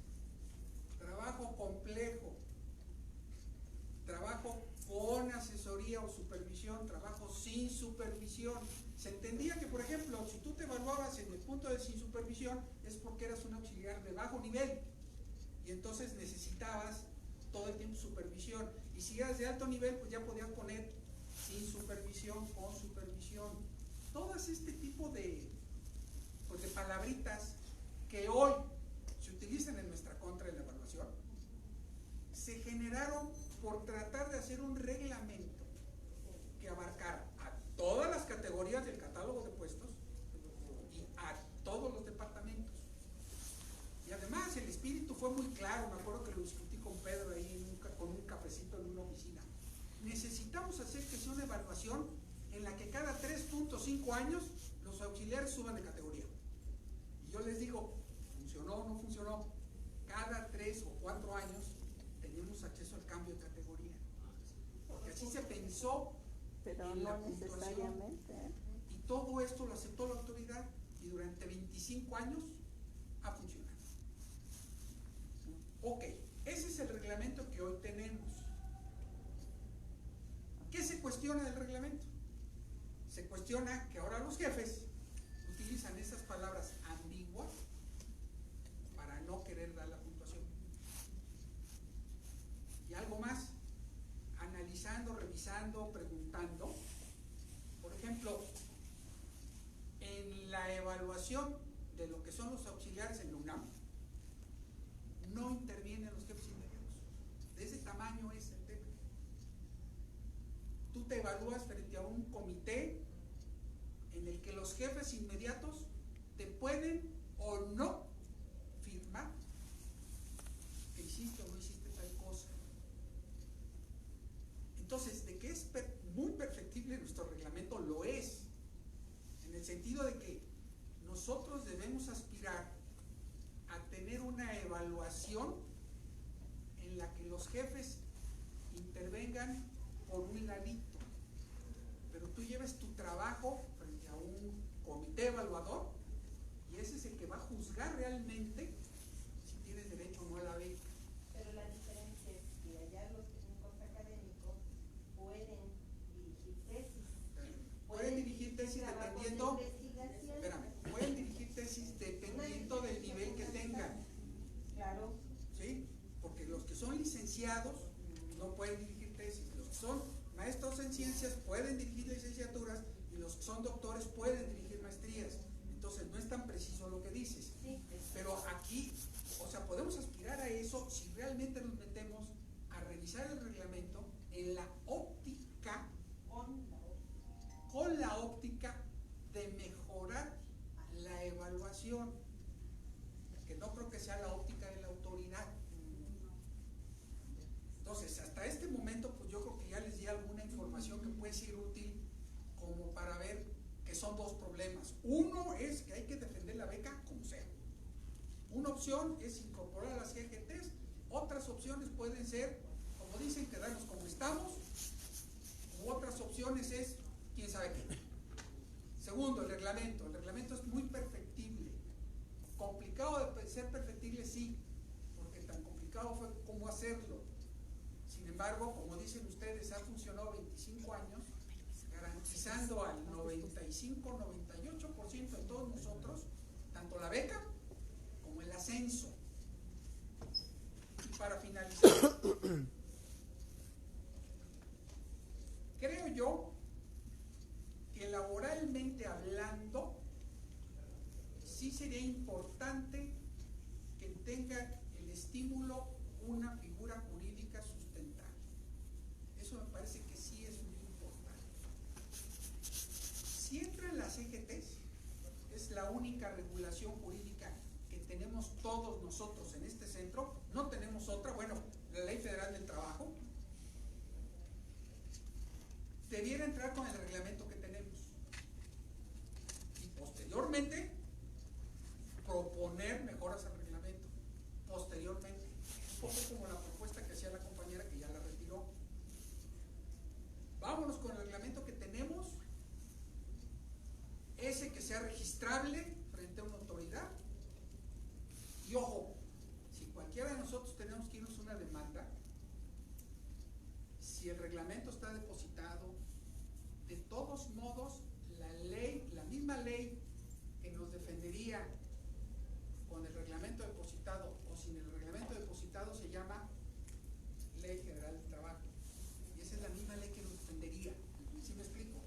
Trabajo complejo, trabajo con asesoría o supervisión, trabajo sin supervisión. Se entendía que, por ejemplo, si tú te evaluabas en el punto de sin supervisión, es porque eras un auxiliar de bajo nivel, y entonces necesitabas todo el tiempo supervisión. Y si eras de alto nivel, pues ya podías poner sin supervisión, con supervisión. Todas este tipo de palabritas que hoy se utilizan en nuestra contra en la evaluación, se generaron por tratar de hacer un reglamento que abarcara a todas las categorías del catálogo de puestos y a todos los departamentos. Y además el espíritu fue muy claro, me acuerdo que lo discutí con Pedro ahí con un cafecito en una oficina. Necesitamos hacer que sea una evaluación en la que cada 3.5 años los auxiliares suban de categoría. Y yo les digo, ¿funcionó o no funcionó? Cada 3 o 4 años tenemos acceso al cambio de categoría. Porque así se pensó, pero en la puntuación. Y todo esto lo aceptó la autoridad y durante 25 años ha funcionado. Ok, ese es el reglamento que hoy tenemos. ¿Qué se cuestiona del reglamento? Se cuestiona que ahora los jefes utilizan esas palabras ambiguas para no querer dar la puntuación. Y algo más, analizando, revisando, preguntando. Por ejemplo, en la evaluación de lo que son los auxiliares en la UNAM, no intervienen los jefes inmediatos. De ese tamaño es el tema. Tú te evalúas frente a un comité en el que los jefes inmediatos te pueden o no firmar que hiciste o no hiciste tal cosa. Entonces, de que es muy perfectible nuestro reglamento, lo es, en el sentido de que nosotros debemos aspirar a tener una evaluación en la que los jefes intervengan por un ladito, pero tú lleves tu trabajo frente a un comité evaluador y ese es el que va a juzgar realmente si tienes derecho o no a la beca. Pero la diferencia es que allá los técnicos académicos pueden dirigir tesis. Pueden dirigir tesis dependiendo, pueden dirigir tesis dependiendo del nivel que tengan. Claro. ¿Sí? Porque los que son licenciados no pueden dirigir tesis. Los que son maestros en ciencias pueden dirigir licenciaturas y los que son doctores pueden dirigir maestrías. Entonces no es tan preciso lo que dices. Sí. Pero aquí, o sea, podemos aspirar a eso si realmente nos metemos a revisar el reglamento en la óptica, con la óptica de mejorar la evaluación, que no creo que sea la óptica de la momento, pues yo creo que ya les di alguna información que puede ser útil como para ver que son dos problemas. Uno es que hay que defender la beca como sea. Una opción es incorporar a las CGTs, otras opciones pueden ser, como dicen, quedarnos como estamos, u otras opciones es quién sabe qué. Segundo, el reglamento. El reglamento es muy perfectible. Complicado de ser perfectible, sí, porque tan complicado fue como hacerlo. Sin embargo, como dicen ustedes, ha funcionado 25 años, garantizando al 95-98% de todos nosotros, tanto la beca como el ascenso. Y para finalizar, creo yo que laboralmente hablando, sí sería importante que tenga el estímulo una figura jurídica sustentable. Eso me parece que sí es muy importante. Si entran las CGTs, es la única regulación jurídica que tenemos todos nosotros en este centro, no tenemos otra, bueno, la Ley Federal del Trabajo, debiera entrar con el reglamento que tenemos. Y posteriormente, proponer mejoras al reglamento. Posteriormente, un poco como la propuesta que hacía la compañera que ya la retiró. Vámonos con el reglamento que tenemos, ese que sea registrable frente a una autoridad. Y ojo, si cualquiera de nosotros tenemos que irnos a una demanda, si el reglamento está depositado, de todos modos, la ley, la misma ley que nos defendería con el reglamento depositado o sin el reglamento depositado se llama Ley Federal del Trabajo. Y esa es la misma ley que nos defendería. ¿Sí me explico?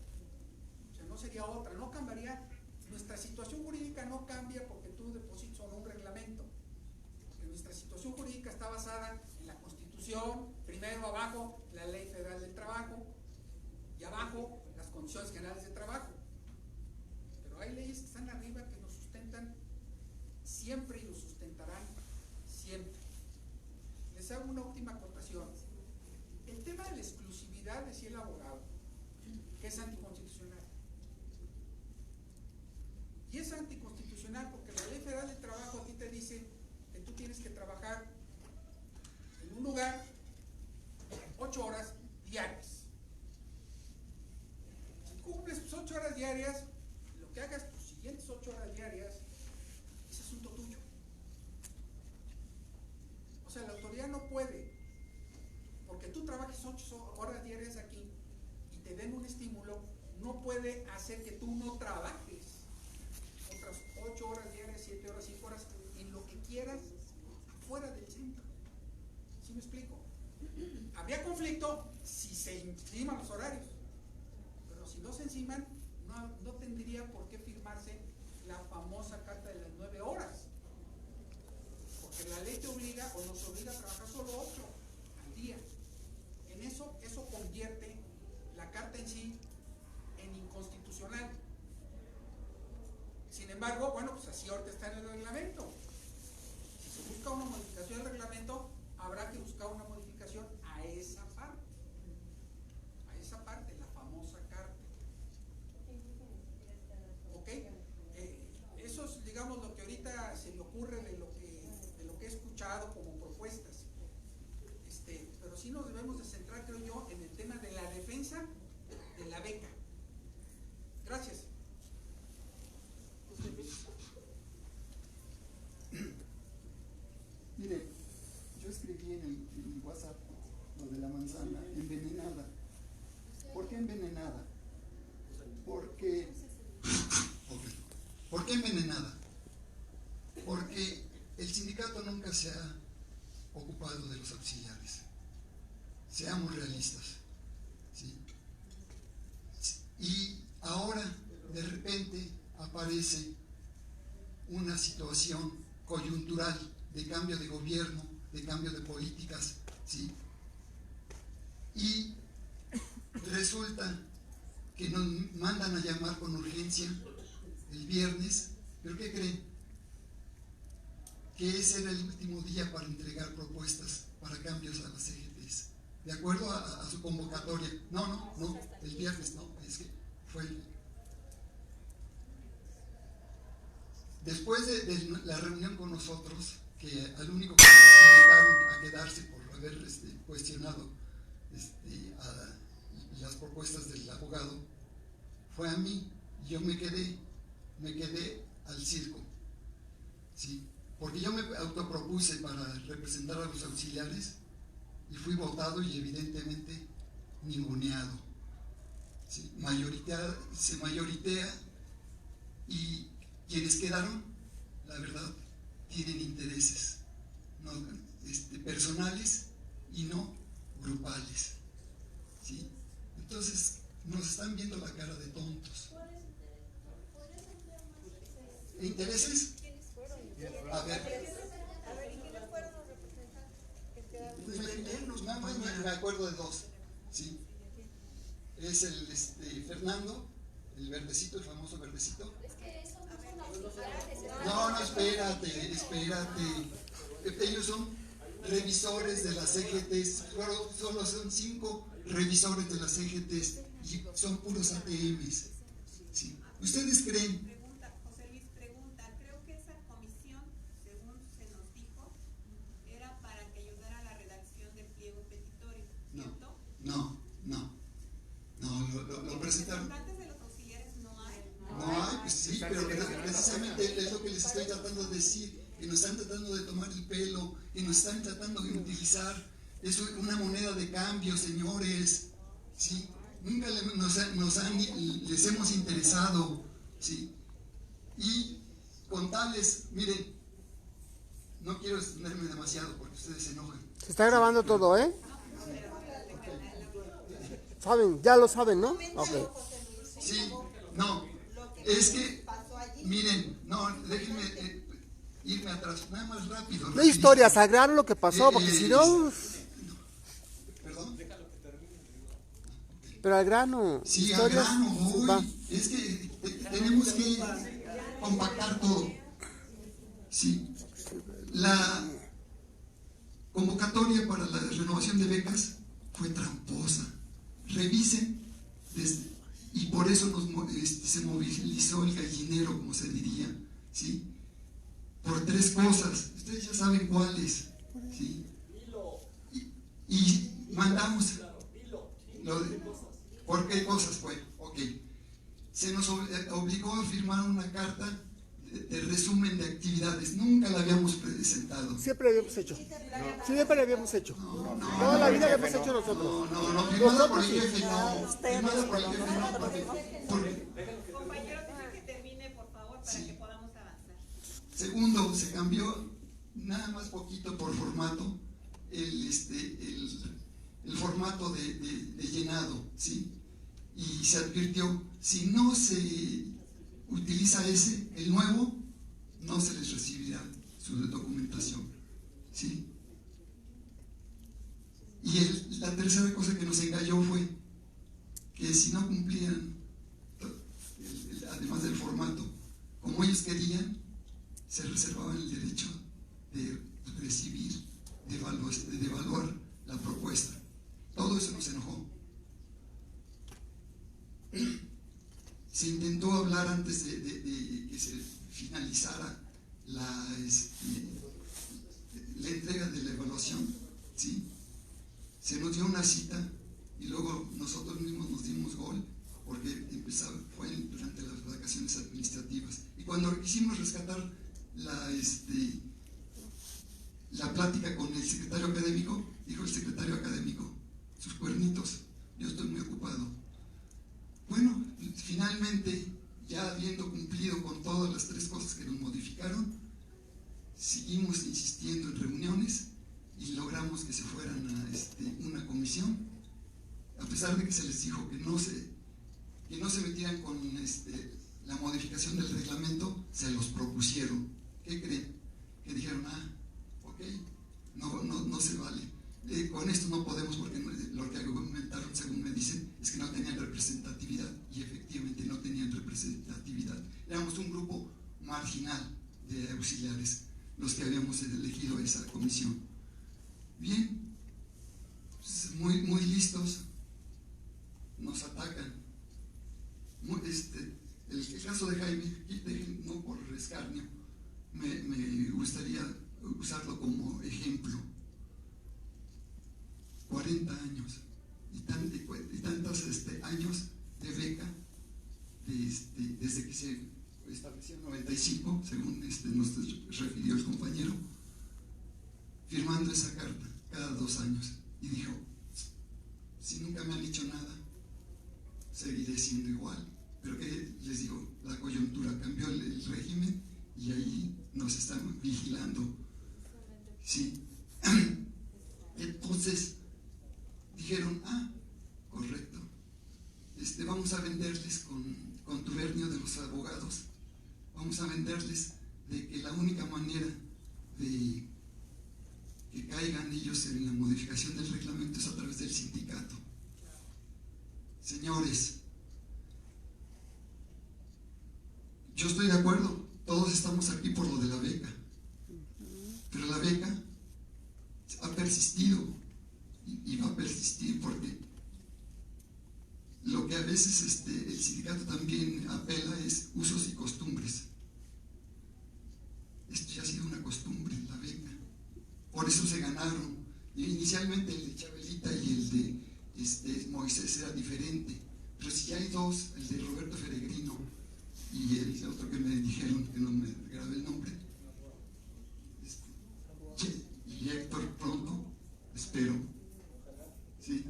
O sea, no sería otra, no cambiaría. Nuestra situación jurídica no cambia porque tú deposites o no un reglamento. Porque nuestra situación jurídica está basada en la Constitución, primero abajo la Ley Federal del Trabajo y abajo las condiciones generales de trabajo. Pero hay leyes que están arriba que nos sustentan siempre y nos sustentarán siempre. Les hago una última acotación. El tema de la exclusividad, decía el abogado, que es anticonstitucional. Y es anticonstitucional porque la Ley Federal del Trabajo a ti te dice que tú tienes que trabajar en un lugar 8 horas diarias. Si cumples tus 8 horas diarias, lo que hagas tus siguientes 8 horas diarias es asunto tuyo. O sea, la autoridad no puede, porque tú trabajes 8 horas diarias aquí y te den un estímulo, no puede hacer que tú no trabajes otras 8 horas diarias, 7 horas, 5 horas, en lo que quieras fuera del centro. ¿Sí me explico? Habría conflicto si se enciman los horarios, pero si no se enciman, no tendría por qué firmarse la famosa carta de las 9 horas, porque la ley te obliga o nos obliga a trabajar solo 8 al día. En eso convierte la carta en sí en inconstitucional. Sin embargo, bueno, pues así ahorita está en el reglamento. Si se busca una modificación del reglamento, habrá que buscar una modificación a esa parte, la famosa carta. ¿Ok? Eso es, digamos, lo que ahorita se me ocurre de lo que he escuchado como propuestas. Pero sí nos debemos de centrar, creo yo, en el tema de la defensa de la beca. Gracias. Mire, yo escribí en mi WhatsApp lo de la manzana envenenada. ¿Por qué envenenada? ¿Por qué envenenada? Porque el sindicato nunca se ha ocupado de los auxiliares. Seamos realistas, ¿sí? Y ahora, de repente, aparece una situación coyuntural de cambio de gobierno, de cambio de políticas, ¿sí? Y resulta que nos mandan a llamar con urgencia el viernes, pero ¿qué creen? Que ese era el último día para entregar propuestas para cambios a las CGTs. de acuerdo a su convocatoria. No, el viernes no, es que fue después de la reunión con nosotros, que al único que nos invitaron a quedarse por haber cuestionado a las propuestas del abogado, fue a mí. Yo me quedé al circo, ¿sí? Porque yo me autopropuse para representar a los auxiliares y fui votado y evidentemente ninguneado, ¿sí? Se mayoritea, y quienes quedaron, la verdad, tienen intereses no, personales y no grupales, ¿sí? Entonces nos están viendo la cara de tontos. ¿Intereses? A ver, ¿y quiénes fueron los representantes? me acuerdo de dos, ¿sí? Es el Fernando, el verdecito, el famoso verdecito. Es que esos no son auxiliares. No, espérate. Ellos son revisores de las CGTs, solo son 5 revisores de las CGTs y son puros ATMs, ¿sí? ¿Ustedes creen? José Luis pregunta, creo que esa comisión, según se nos dijo, era para que ayudara a la redacción del pliego petitorio, ¿cierto? No, lo presentaron. ¿Representantes de los auxiliares no hay? No hay, pues sí, pero precisamente es lo que les estoy tratando de decir, que nos están tratando de tomar el pelo, que nos están tratando de utilizar. Es una moneda de cambio, señores, ¿sí? Nunca les hemos interesado, ¿sí? Y con tales, miren, no quiero extenderme demasiado porque ustedes se enojan. Se está grabando todo, ¿eh? Saben, ya lo saben, ¿no? Okay. Sí, no, es que, miren, no, déjenme irme atrás, nada más rápido. No historias, al grano lo que pasó, porque si no... ¿Perdón? Pero al grano. Sí, historias, al grano, es que tenemos que compactar todo. Sí. La convocatoria para la renovación de becas fue tramposa. Revisen, y por eso se movilizó el gallinero, como se diría, ¿sí? Por 3 cosas, ustedes ya saben cuáles, ¿sí? Y mandamos, ¿por qué cosas fue? Ok, se nos obligó a firmar una carta de resumen de actividades, nunca la habíamos presentado. Siempre la habíamos hecho. Siempre la habíamos hecho. Toda la vida la hemos hecho nosotros. No, firmada por el jefe, firmada por el jefe, Compañero, deje que termine, por favor, para que podamos avanzar. Segundo, se cambió nada más poquito por formato, el formato de llenado, ¿sí? Y se advirtió, si no se utiliza el nuevo, no se les recibirá su documentación, ¿sí? Y la tercera cosa que nos engañó fue que si no cumplían, además del formato, como ellos querían, se reservaban el derecho de recibir, de evaluar la propuesta. Todo eso nos enojó. Se intentó hablar antes de que se finalizara la entrega de la evaluación, ¿sí? Se nos dio una cita y luego nosotros mismos nos dimos gol porque fue durante las vacaciones administrativas. Y cuando quisimos rescatar la plática con el secretario académico, dijo el secretario académico, sus cuernitos, yo estoy muy ocupado. Bueno, finalmente, ya habiendo cumplido con todas las 3 cosas que nos modificaron, seguimos insistiendo en reuniones y logramos que se fueran a una comisión, a pesar de que se les dijo que no se metieran con la modificación del reglamento, se los propusieron. ¿Qué creen? Que dijeron, ok, no se vale. Con esto no podemos porque lo que argumentaron, según me dicen, es que no tenían representatividad, y efectivamente no tenían representatividad. Éramos un grupo marginal de auxiliares los que habíamos elegido esa comisión. Bien, pues, muy listos nos atacan. El caso de Jaime, no por escarnio, me gustaría usarlo como ejemplo. 40 años y tantos años de beca desde que se estableció en 95, según nos refirió el compañero, firmando esa carta cada 2 años, y dijo: si nunca me han dicho nada, seguiré siendo igual. Pero que les digo, la coyuntura cambió el régimen y ahí nos están vigilando. Sí. Entonces dijeron: correcto, vamos a venderles con contubernio de los abogados, vamos a venderles de que la única manera de que caigan ellos en la modificación del reglamento es a través del sindicato. Señores, yo estoy de acuerdo, todos estamos aquí por lo de la beca, pero la beca ha persistido y va a persistir, porque lo que a veces el sindicato también apela es usos y costumbres. Esto ya ha sido una costumbre, la beca. Por eso se ganaron. Inicialmente el de Chabelita y el de Moisés era diferente, pero si ya hay dos, el de Roberto Feregrino y el otro que me dijeron, que no me grabé el nombre, y Héctor pronto, espero, ¿sí?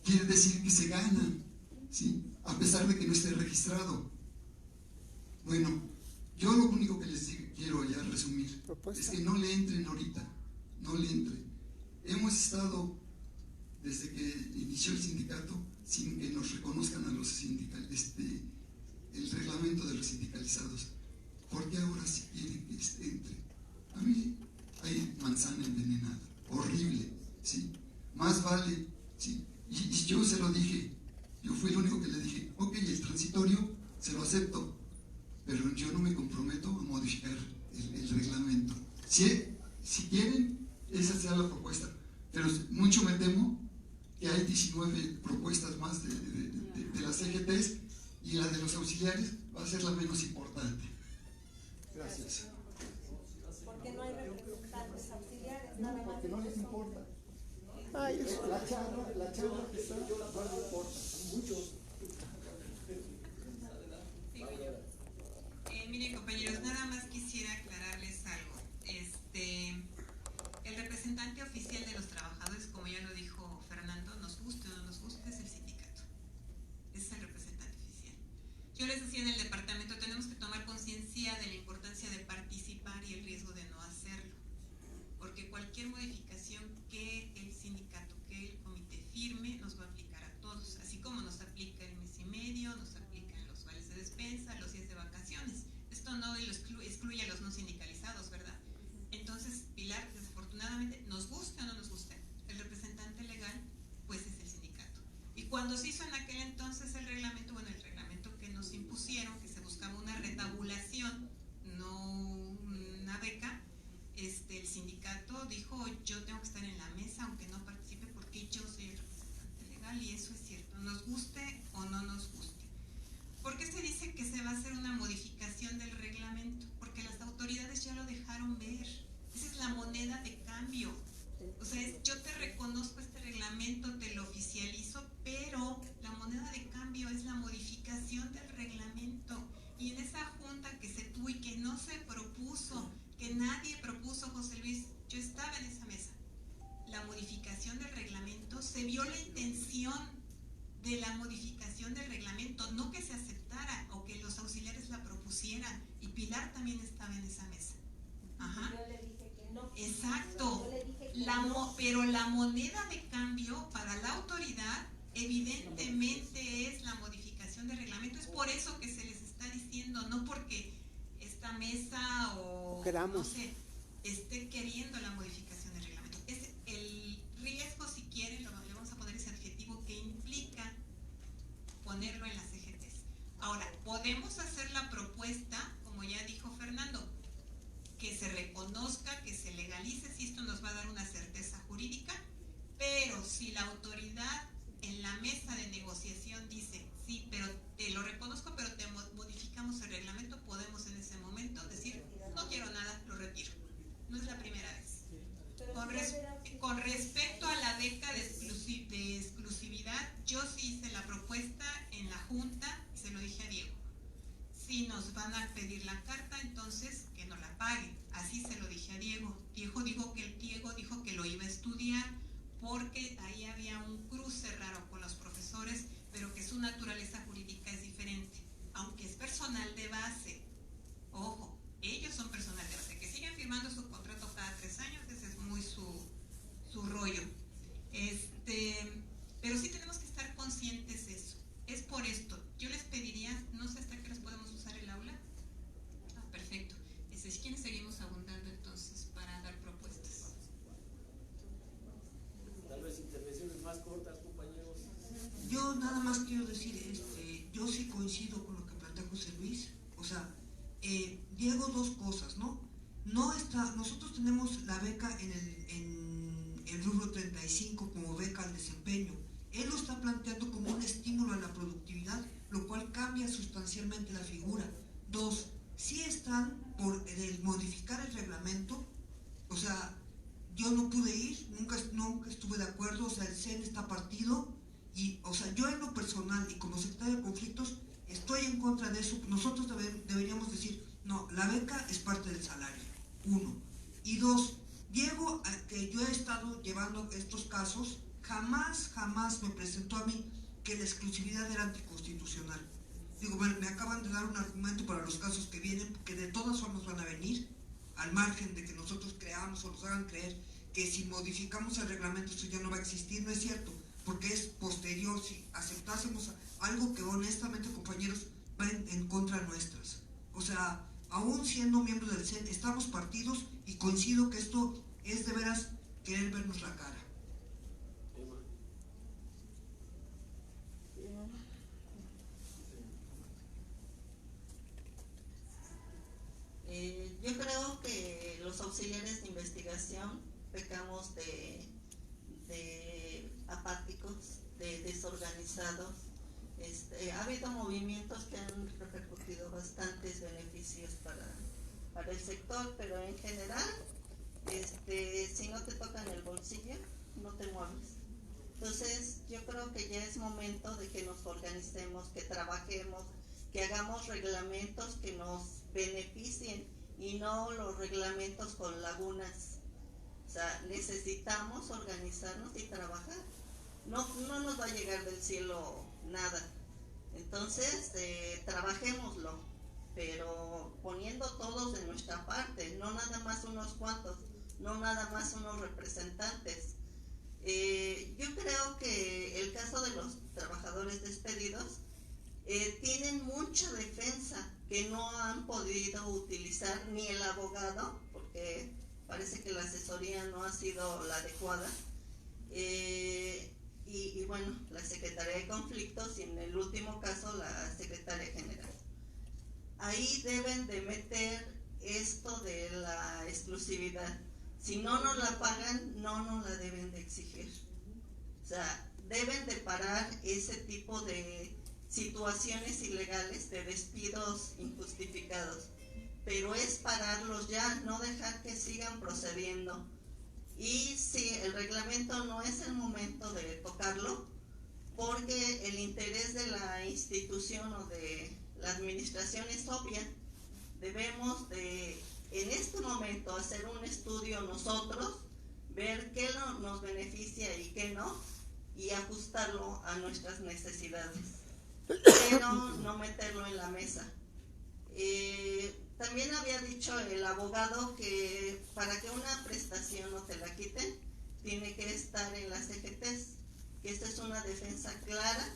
Quiere decir que se ganan, ¿sí? A pesar de que no esté registrado. Bueno, yo lo único que les quiero ya resumir es que no le entren ahorita, no le entren. Hemos estado desde que inició el sindicato sin que nos reconozcan a los el reglamento de los sindicalizados. ¿Por qué ahora sí quieren que entre? A mí hay manzana envenenada, horrible, ¿sí? Más vale, ¿sí? Y yo se lo dije, yo fui el único que le dije: ok, el transitorio se lo acepto, pero yo no me comprometo a modificar el reglamento. Si quieren, esa será la propuesta, pero mucho me temo que hay 19 propuestas más de las CGTs, y la de los auxiliares va a ser la menos importante. Gracias. Porque no hay representantes auxiliares, nada más. Porque no les importa. La charla que está, no importa. Muchos. Miren, compañeros, nada más quisiera aclararles algo. El representante oficial de los trabajadores, como ya lo dijo Fernando, nos guste o no nos guste, es el sindicato. Ese es el representante oficial. Yo les decía, en el departamento tenemos que tomar conciencia de la importancia de participar y el riesgo de no hacerlo, porque cualquier modificación que el sindicato, que el comité firme, nos va a aplicar a todos, así como nos aplica el mes y medio, nos aplican los vales de despensa, los días de vacaciones. Esto no excluye a los no sindicalizados, ¿verdad? Entonces, Pilar, desafortunadamente, nos guste o no nos guste, el representante legal pues es el sindicato. Y cuando se hizo en aquel entonces el reglamento, bueno, el reglamento que nos impusieron, que se buscaba una retabulación, no una beca, el sindicato dijo: yo tengo que estar en la mesa aunque no participe, porque yo soy el representante legal, y eso es cierto, nos guste o no nos guste. ¿Por qué se dice que se va a hacer una modificación del reglamento? Porque las autoridades ya lo dejaron ver. Esa es la moneda de cambio. O sea, yo te reconozco este reglamento, te lo oficializo, pero la moneda de cambio es la modificación del reglamento. Y en esa junta que se tuvo y que no se propuso, que nadie propuso, José Luis, yo estaba en esa mesa, la modificación del reglamento, se vio la intención de la modificación del reglamento, no que se aceptara o que los auxiliares la propusieran, y Pilar también estaba en esa mesa. Ajá. Yo le dije que no. Exacto. Yo le dije que no. Pero la moneda de cambio para la autoridad evidentemente es la modificación del reglamento. Es por eso que se les está diciendo, no porque esta mesa o no sé, esté queriendo la modificación del reglamento. Es el riesgo, si quieren, le vamos a poner ese adjetivo, que implica ponerlo en las CGTs. Ahora, podemos hacer la propuesta, como ya dijo Fernando, que se reconozca, que se legalice, si esto nos va a dar una certeza jurídica. porque ahí había un cruce raro con los profesores, pero que su naturaleza jurídica es diferente, aunque es personal de base. Ojo, ellos son personal de base, que sigan firmando su contrato cada 3 años, ese es muy su rollo. Pero sí tenemos que estar conscientes de eso. Es por esto, yo les pediría, no sé hasta qué horas podemos usar el aula. Perfecto. Si quieren seguimos abundando entonces para dar propuestas. Tal vez intervenciones más cortas, compañeros. Yo nada más quiero decir, yo sí coincido con lo que plantea José Luis. O sea, Diego, 2 cosas, ¿no? Nosotros tenemos la beca en el rubro 35 como beca al desempeño. Él lo está planteando como un estímulo a la productividad, lo cual cambia sustancialmente la figura. 2, sí están por modificar el reglamento. O sea, yo no pude ir, nunca estuve de acuerdo. O sea, el CEN está partido y, o sea, yo en lo personal y como secretario de conflictos estoy en contra de eso. Nosotros deberíamos decir, no, la beca es parte del salario, 1. Y 2, Diego, que yo he estado llevando estos casos, jamás me presentó a mí que la exclusividad era anticonstitucional. Digo, bueno, me acaban de dar un argumento para los casos que vienen, que de todas formas van a venir, al margen de que nosotros creamos o nos hagan creer que si modificamos el reglamento esto ya no va a existir. No es cierto, porque es posterior. Si aceptásemos algo que honestamente, compañeros, va en contra nuestras. O sea, aún siendo miembros del CEN, estamos partidos y coincido que esto es de veras querer vernos la cara. Yo creo que los auxiliares de investigación pecamos de apáticos, de desorganizados. Ha habido movimientos que han repercutido bastantes beneficios para el sector, pero en general, si no te tocan el bolsillo, no te mueves. Entonces, yo creo que ya es momento de que nos organicemos, que trabajemos, que hagamos reglamentos que nos beneficien y no los reglamentos con lagunas. O sea, necesitamos organizarnos y trabajar. No nos va a llegar del cielo nada. Entonces, trabajémoslo, pero poniendo todos de nuestra parte, no nada más unos cuantos, no nada más unos representantes. Yo creo que el caso de los trabajadores despedidos tienen mucha defensa que no han podido utilizar ni el abogado, porque parece que la asesoría no ha sido la adecuada, y bueno, la Secretaría de Conflictos y en el último caso la Secretaria General. Ahí deben de meter esto de la exclusividad. Si no nos la pagan, no nos la deben de exigir. O sea, deben de parar ese tipo de situaciones ilegales, de despidos injustificados. Pero es pararlos ya, no dejar que sigan procediendo. Y sí, el reglamento no es el momento de tocarlo, porque el interés de la institución o de la administración es obvia. Debemos de, en este momento, hacer un estudio nosotros, ver qué nos beneficia y qué no, y ajustarlo a nuestras necesidades, pero no meterlo en la mesa. También había dicho el abogado que para que una prestación no te la quiten, tiene que estar en las CGTs, que esta es una defensa clara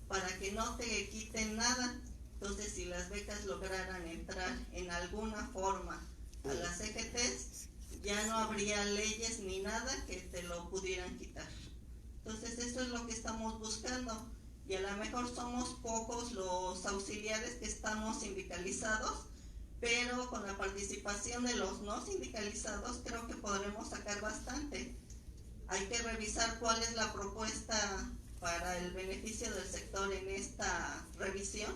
para que no te quiten nada. Entonces, si las becas lograran entrar en alguna forma a las CGTs, ya no habría leyes ni nada que te lo pudieran quitar. Entonces, eso es lo que estamos buscando. Y a lo mejor somos pocos los auxiliares que estamos sindicalizados, pero con la participación de los no sindicalizados creo que podremos sacar bastante. Hay que revisar cuál es la propuesta para el beneficio del sector en esta revisión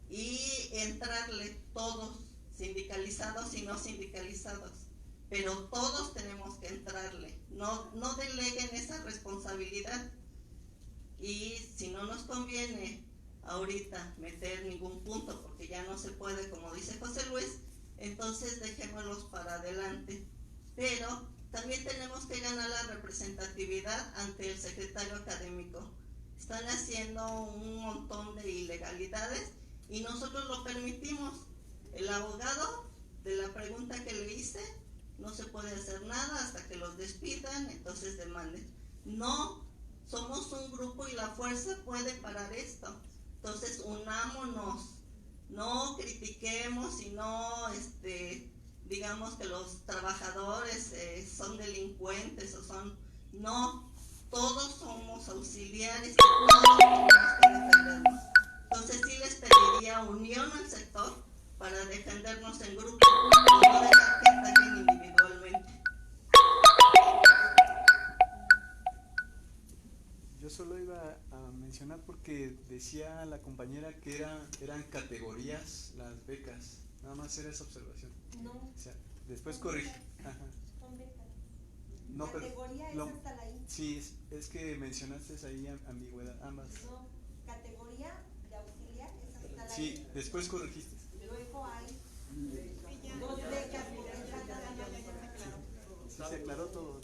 y entrarle todos, sindicalizados y no sindicalizados, pero todos tenemos que entrarle, no deleguen esa responsabilidad. Y si no nos conviene ahorita meter ningún punto, porque ya no se puede, como dice José Luis, entonces dejémoslos para adelante. Pero también tenemos que ganar la representatividad ante el secretario académico. Están haciendo un montón de ilegalidades y nosotros lo permitimos. El abogado, de la pregunta que le hice, no se puede hacer nada hasta que los despidan, entonces demanden. No, somos un grupo y la fuerza puede parar esto. Entonces unámonos, no critiquemos y no digamos que los trabajadores son delincuentes o son... No, todos somos auxiliares y todos tenemos que defendernos. Entonces sí les pediría unión al sector para defendernos en grupo y no dejar que ataquen individualmente. Yo solo iba a mencionar porque decía la compañera que eran categorías las becas. Nada más era esa observación. No. O sea, después corrige. Ajá. Son becas. No, pero Categoría es hasta la I. Sí, es que mencionaste ahí ambigüedad, ambas. No, categoría de auxiliar es hasta la I. Sí, después corregiste. Luego hay dos becas por cada. Sí, se aclaró todo.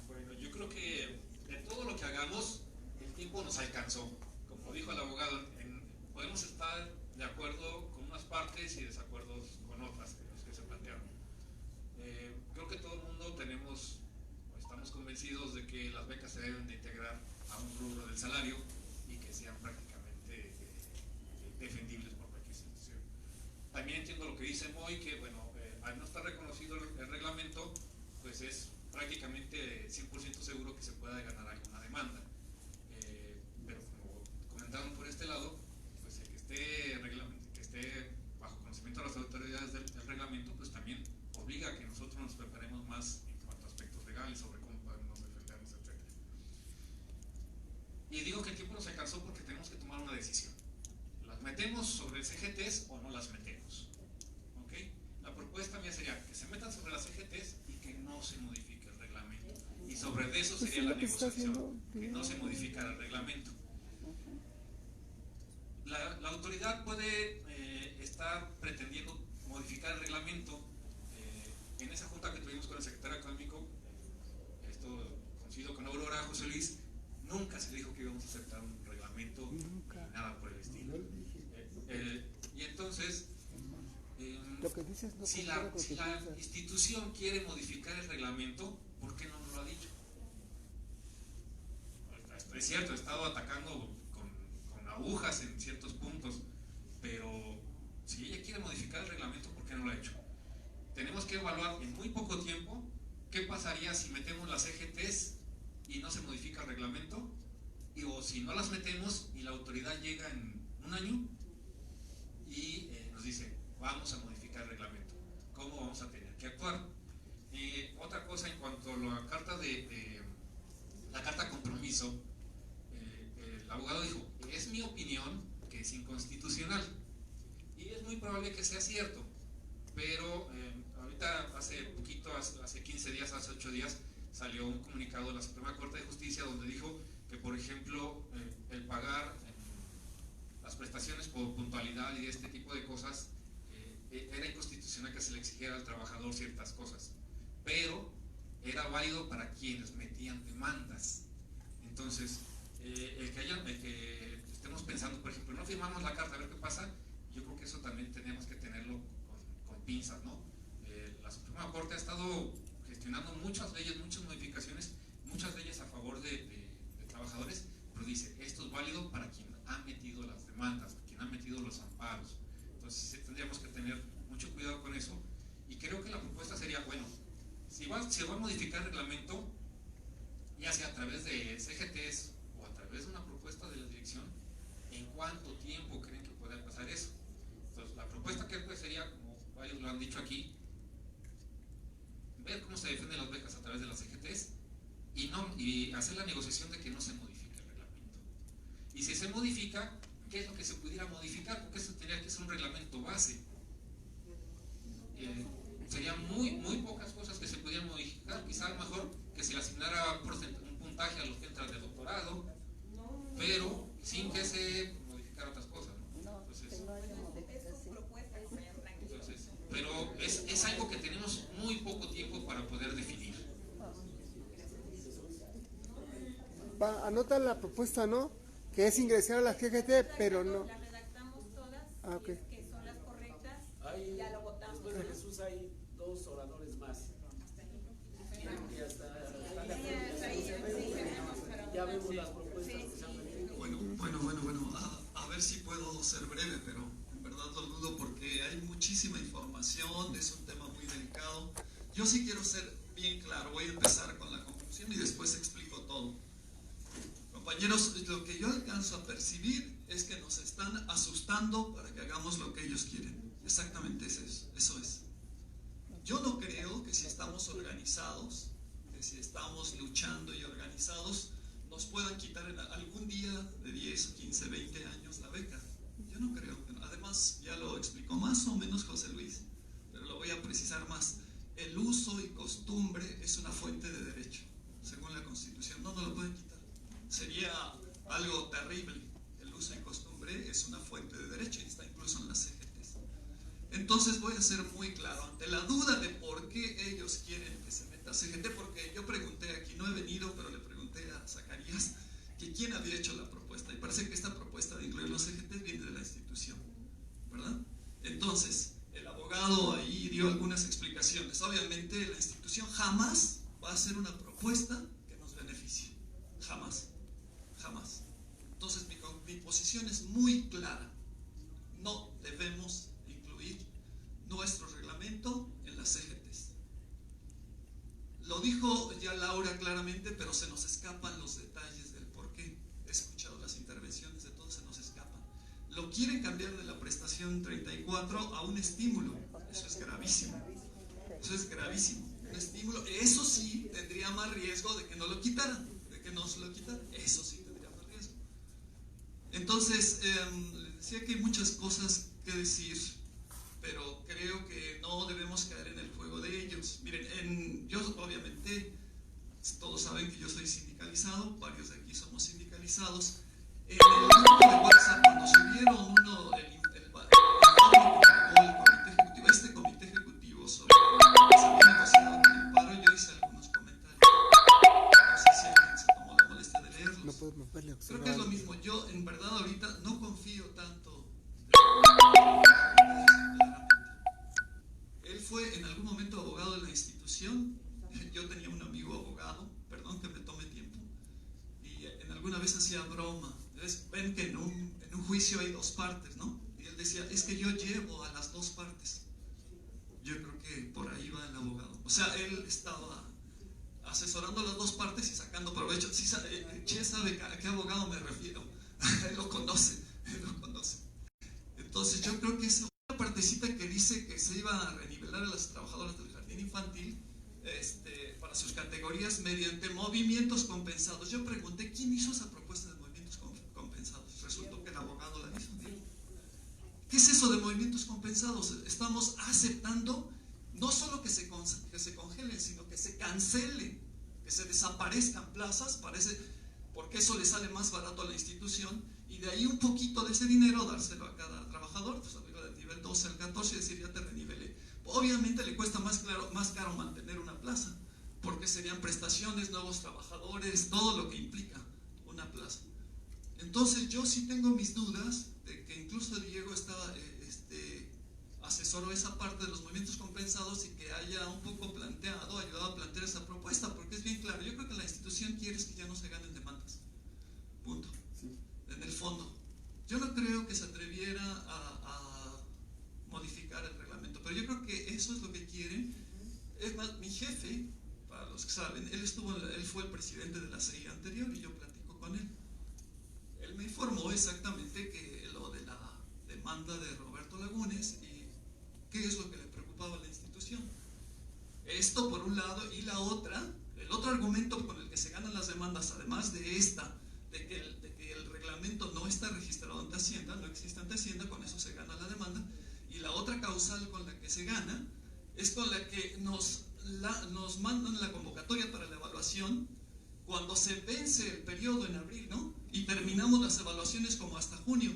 Bueno, yo creo que de todo lo que hagamos, el tiempo nos alcanzó. Como dijo el abogado, podemos estar de acuerdo con unas partes y desacuerdos con otras que se plantearon. Creo que todo el mundo estamos convencidos de que las becas se deben de integrar a un rubro del salario y que sean prácticamente defendibles por cualquier institución. También entiendo lo que dice Moy, que bueno, al no estar reconocido el reglamento, pues es prácticamente 100% seguro que se pueda ganar alguna demanda. Pero como comentaron por este lado, pues el que esté bajo conocimiento de las autoridades del reglamento, pues también obliga a que nosotros nos preparemos más en cuanto a aspectos legales sobre cómo podemos defendernos, etc. Y digo que el tiempo nos alcanzó porque tenemos que tomar una decisión. ¿Las metemos sobre el CGTs o no las metemos? ¿Okay? La propuesta mía sería que se metan sobre las CGTs y que no se modifique el reglamento. Y sobre eso sería la negociación, que no se modificara el reglamento. La autoridad puede estar pretendiendo modificar el reglamento. En esa junta que tuvimos con el secretario académico, esto coincido con Aurora, José Luis, nunca se dijo que íbamos a aceptar un reglamento ni nada por el estilo. Y entonces, si la institución quiere modificar el reglamento, ¿por qué no nos lo ha dicho? Es cierto, he estado atacando con agujas en ciertos puntos, pero si ella quiere modificar el reglamento, ¿por qué no lo ha hecho? Tenemos que evaluar en muy poco tiempo qué pasaría si metemos las EGTs y no se modifica el reglamento, o si no las metemos y la autoridad llega en un año y nos dice, vamos a modificar el reglamento. ¿Cómo vamos a tener que actuar? Otra cosa en cuanto a la carta la carta compromiso, el abogado dijo, es mi opinión que es inconstitucional. Y es muy probable que sea cierto, pero ahorita hace poquito, hace 15 días, hace 8 días, salió un comunicado de la Suprema Corte de Justicia donde dijo que, por ejemplo, el pagar las prestaciones por puntualidad y este tipo de cosas era inconstitucional que se le exigiera al trabajador ciertas cosas, pero era válido para quienes metían demandas. Entonces, el que estemos pensando, por ejemplo, no firmamos la carta a ver qué pasa, yo creo que eso también tenemos que tenerlo con pinzas, ¿no? La Suprema Corte ha estado gestionando muchas leyes, muchas modificaciones, muchas leyes a favor de trabajadores, pero dice, esto es válido para quien ha metido las demandas, quien ha metido los amparos. Entonces sí, tendríamos que tener mucho cuidado con eso, y creo que la propuesta sería, bueno, si va a modificar el reglamento, ya sea a través de CGTs o a través de una propuesta de la dirección, ¿en cuánto tiempo creen que pueda pasar eso? Entonces, la propuesta que pues sería, como varios lo han dicho aquí, ver cómo se defienden las becas a través de las CGTs y hacer la negociación de que no se modifique el reglamento. Y si se modifica, ¿qué es lo que se pudiera modificar? Porque eso tendría que ser un reglamento base. Serían muy pocas cosas que se pudieran modificar, quizá a lo mejor que se le asignara un puntaje a los que entran de doctorado, pero sin que se modificara otras cosas, ¿no? Entonces, pero anota la propuesta, ¿no? Que es ingresar a la GGT, pero no. Las redactamos todas, Okay. que son las correctas, Hay, y ya lo votamos. después de Jesús hay 2 oradores más. Que ya están de acuerdo. Ya vemos las propuestas que se han metido. Bueno, a ver si puedo ser breve, pero en verdad lo dudo porque hay muchísima información, es un tema muy delicado. Yo sí quiero ser bien claro, voy a empezar con la conclusión y después explico todo. Compañeros, lo que yo alcanzo a percibir es que nos están asustando para que hagamos lo que ellos quieren. Exactamente eso es. Yo no creo que si estamos organizados, que si estamos luchando y organizados, nos puedan quitar en algún día de 10, 15, 20 años la beca. Yo no creo. Además, ya lo explicó más o menos José Luis, pero lo voy a precisar más. El uso y costumbre es una fuente de derecho, según la Constitución. No lo pueden quitar. Sería algo terrible. El uso y costumbre es una fuente de derecho y está incluso en las CGTs. Entonces voy a ser muy claro. Ante la duda de por qué ellos quieren que se meta CGT, porque yo pregunté aquí, no he venido, pero le pregunté a Zacarías que quién había hecho la propuesta. Y parece que esta propuesta de incluir los CGTs viene de la institución, ¿verdad? Entonces, el abogado ahí dio algunas explicaciones. Obviamente la institución jamás va a hacer una propuesta que nos beneficie. Jamás. Entonces mi posición es muy clara. No debemos incluir nuestro reglamento en las CGTs. Lo dijo ya Laura claramente, pero se nos escapan los detalles del por qué. He escuchado las intervenciones de todos, se nos escapan. Lo quieren cambiar de la prestación 34 a un estímulo. Eso es gravísimo. Un estímulo. Eso sí tendría más riesgo de que no lo quitaran. Eso sí tendría más riesgo. Entonces, les decía que hay muchas cosas que decir, pero creo que no debemos caer en el juego de ellos. Miren, yo obviamente, todos saben que yo soy sindicalizado, varios de aquí somos sindicalizados. En el grupo de WhatsApp, cuando subieron el comité ejecutivo sobre que se había negociado con el paro, yo hice algunos comentarios. No sé si alguien se tomó la molestia de leerlos. No podemos verle. Creo que es lo mismo. Yo, en verdad, ahorita no confío tanto. Él fue en algún momento abogado de la institución. Yo tenía un amigo abogado, perdón que me tome tiempo, y en alguna vez hacía broma. Ven que en un juicio hay dos partes, ¿no? Y él decía, es que yo llevo a las dos partes. Yo creo que por ahí va el abogado. O sea, él estaba asesorando a las dos partes y sacando provecho. Sí, Che sabe a qué abogado me refiero. Él lo conoce. Entonces yo creo que esa partecita que dice que se iba a renivelar a las trabajadoras del jardín infantil para sus categorías mediante movimientos compensados. Yo pregunté, ¿quién hizo esa propuesta de movimientos compensados? Resultó que el abogado la hizo. ¿Qué es eso de movimientos compensados? Estamos aceptando no solo que se congelen, sino que se cancelen, que se desaparezcan plazas, porque eso le sale más barato a la institución, y de ahí un poquito de ese dinero dárselo a cada trabajador, pues arriba del nivel 12 al 14 y decir, ya te renivelé. Obviamente le cuesta más caro mantener una plaza, porque serían prestaciones, nuevos trabajadores, todo lo que implica una plaza. Entonces yo sí tengo mis dudas de que incluso Diego asesoró esa parte de los movimientos compensados y que haya un poco ayudado a plantear esa propuesta, porque es bien claro. Yo creo que la institución quiere que ya no se ganen demandas. Punto. Sí. En el fondo. Yo no creo que se atreviera a modificar el reglamento, pero yo creo que eso es lo que quieren. Es más, mi jefe, para los que saben, él fue el presidente de la CI anterior y yo platico con él. Él me informó exactamente que lo de la demanda de Roberto Lagunes y qué es lo que le preocupaba a la institución. Esto por un lado, y el otro argumento con el que se ganan las demandas, además de que el reglamento no está registrado ante Hacienda, no existe ante Hacienda, con eso se gana la demanda, y la otra causal con la que se gana es con la que nos mandan la convocatoria para la evaluación cuando se vence el periodo en abril, ¿no? Y terminamos las evaluaciones como hasta junio.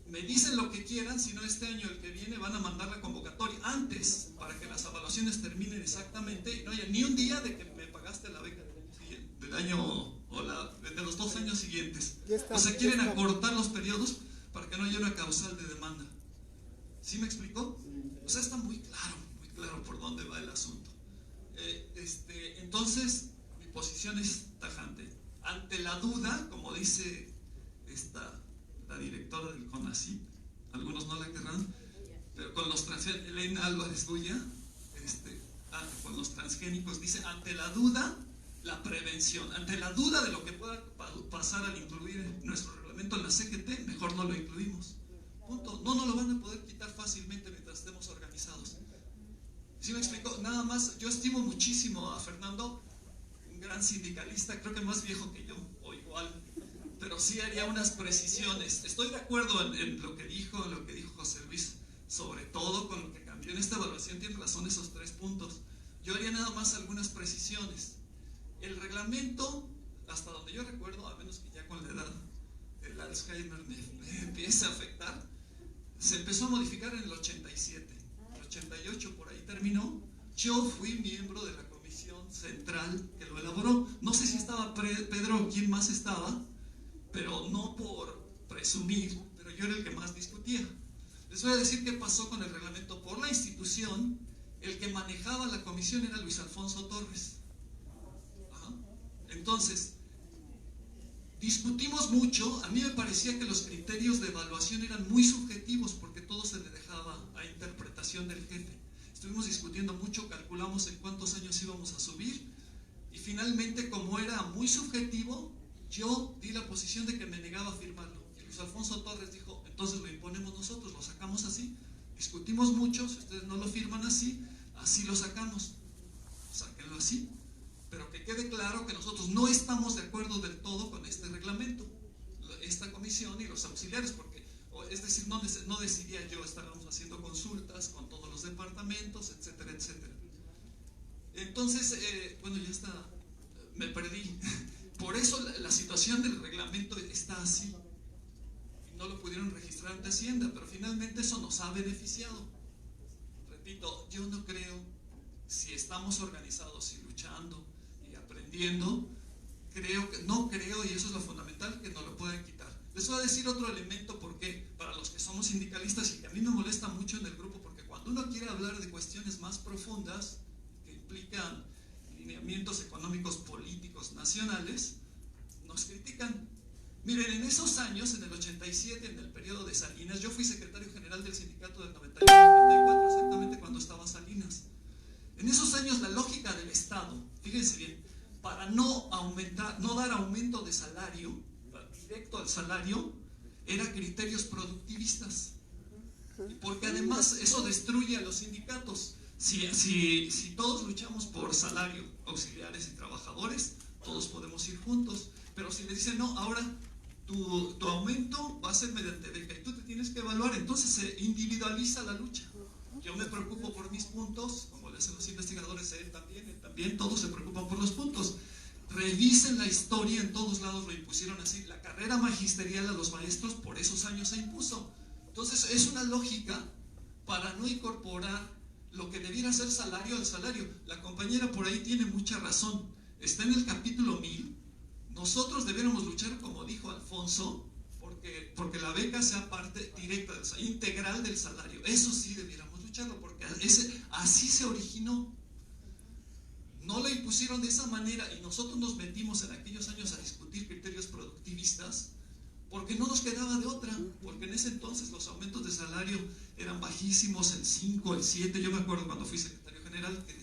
Me dicen lo que quieran, si no este año el que viene van a mandar la convocatoria antes, para que las evaluaciones terminen exactamente y no haya ni un día de que me pagaste la beca del año o las siguientes. está, O sea, quieren acortar los periodos para que no haya una causal de demanda. ¿Sí me explicó? O sea, está muy claro por dónde va el asunto. Entonces, mi posición es tajante. Ante la duda, como dice la directora del CONACYT, algunos no la querrán, pero con los transgénicos, Elena Álvarez Bulla, con los transgénicos, dice, ante la duda, la prevención. Ante la duda de lo que pueda pasar al incluir nuestro reglamento en la CGT, mejor no lo incluimos. Punto. No nos lo van a poder quitar fácilmente mientras estemos organizados. ¿Sí me explico? Nada más, yo estimo muchísimo a Fernando, un gran sindicalista, creo que más viejo que yo, o igual, pero sí haría unas precisiones. Estoy de acuerdo en lo que dijo José Luis, sobre todo con lo que cambió en esta evaluación, tiene razón esos 3 puntos. Yo haría nada más algunas precisiones. El reglamento, hasta donde yo recuerdo, a menos que ya con la edad el Alzheimer me empiece a afectar, se empezó a modificar en el 87. El 88 por ahí terminó. Yo fui miembro de la comisión central que lo elaboró. No sé si estaba Pedro o quién más estaba, pero no por presumir, pero yo era el que más discutía. Les voy a decir qué pasó con el reglamento. Por la institución, el que manejaba la comisión era Luis Alfonso Torres. Entonces, discutimos mucho. A mí me parecía que los criterios de evaluación eran muy subjetivos porque todo se le dejaba a interpretación del jefe. Estuvimos discutiendo mucho, calculamos en cuántos años íbamos a subir y finalmente, como era muy subjetivo, yo di la posición de que me negaba a firmarlo. Y Luis Alfonso Torres dijo, entonces lo imponemos nosotros, lo sacamos así. Discutimos mucho, si ustedes no lo firman así, así lo sacamos. Sáquenlo así. Pero que quede claro que nosotros no estamos de acuerdo del todo con este reglamento, esta comisión y los auxiliares, porque, es decir, no decidía yo, estábamos haciendo consultas con todos los departamentos, etcétera, etcétera. Entonces, bueno, ya está, me perdí. Por eso la situación del reglamento está así. No lo pudieron registrar ante Hacienda, pero finalmente eso nos ha beneficiado. Repito, yo no creo, si estamos organizados y luchando y aprendiendo, no creo, y eso es lo fundamental, que nos lo puedan quitar. Les voy a decir otro elemento porque para los que somos sindicalistas y que a mí me molesta mucho en el grupo, porque cuando uno quiere hablar de cuestiones más profundas que implican lineamientos económicos políticos nacionales, nos critican. Miren, en esos años, en el 87, en el periodo de Salinas, yo fui secretario general del sindicato del 91-94, exactamente cuando estaba Salinas. En esos años la lógica del Estado, fíjense bien, para no dar aumento de salario, directo al salario, era criterios productivistas. Porque además eso destruye a los sindicatos. Si todos luchamos por salario, auxiliares y trabajadores, todos podemos ir juntos. Pero si le dicen, no, ahora tu aumento va a ser mediante beca y tú te tienes que evaluar, entonces se individualiza la lucha. Yo me preocupo por mis puntos, como le hacen los investigadores, él también, todos se preocupan por los puntos. Revisen la historia, en todos lados lo impusieron así. La carrera magisterial a los maestros por esos años se impuso. Entonces es una lógica para no incorporar lo que debiera ser salario al salario. La compañera por ahí tiene mucha razón. Está en el capítulo 1000. Nosotros debiéramos luchar, como dijo Alfonso, porque la beca sea parte directa, integral del salario. Eso sí debiéramos lucharlo, porque así se originó. No la impusieron de esa manera y nosotros nos metimos en aquellos años a discutir criterios productivistas porque no nos quedaba de otra, porque en ese entonces los aumentos de salario eran bajísimos, el 5, el 7. Yo me acuerdo cuando fui secretario general que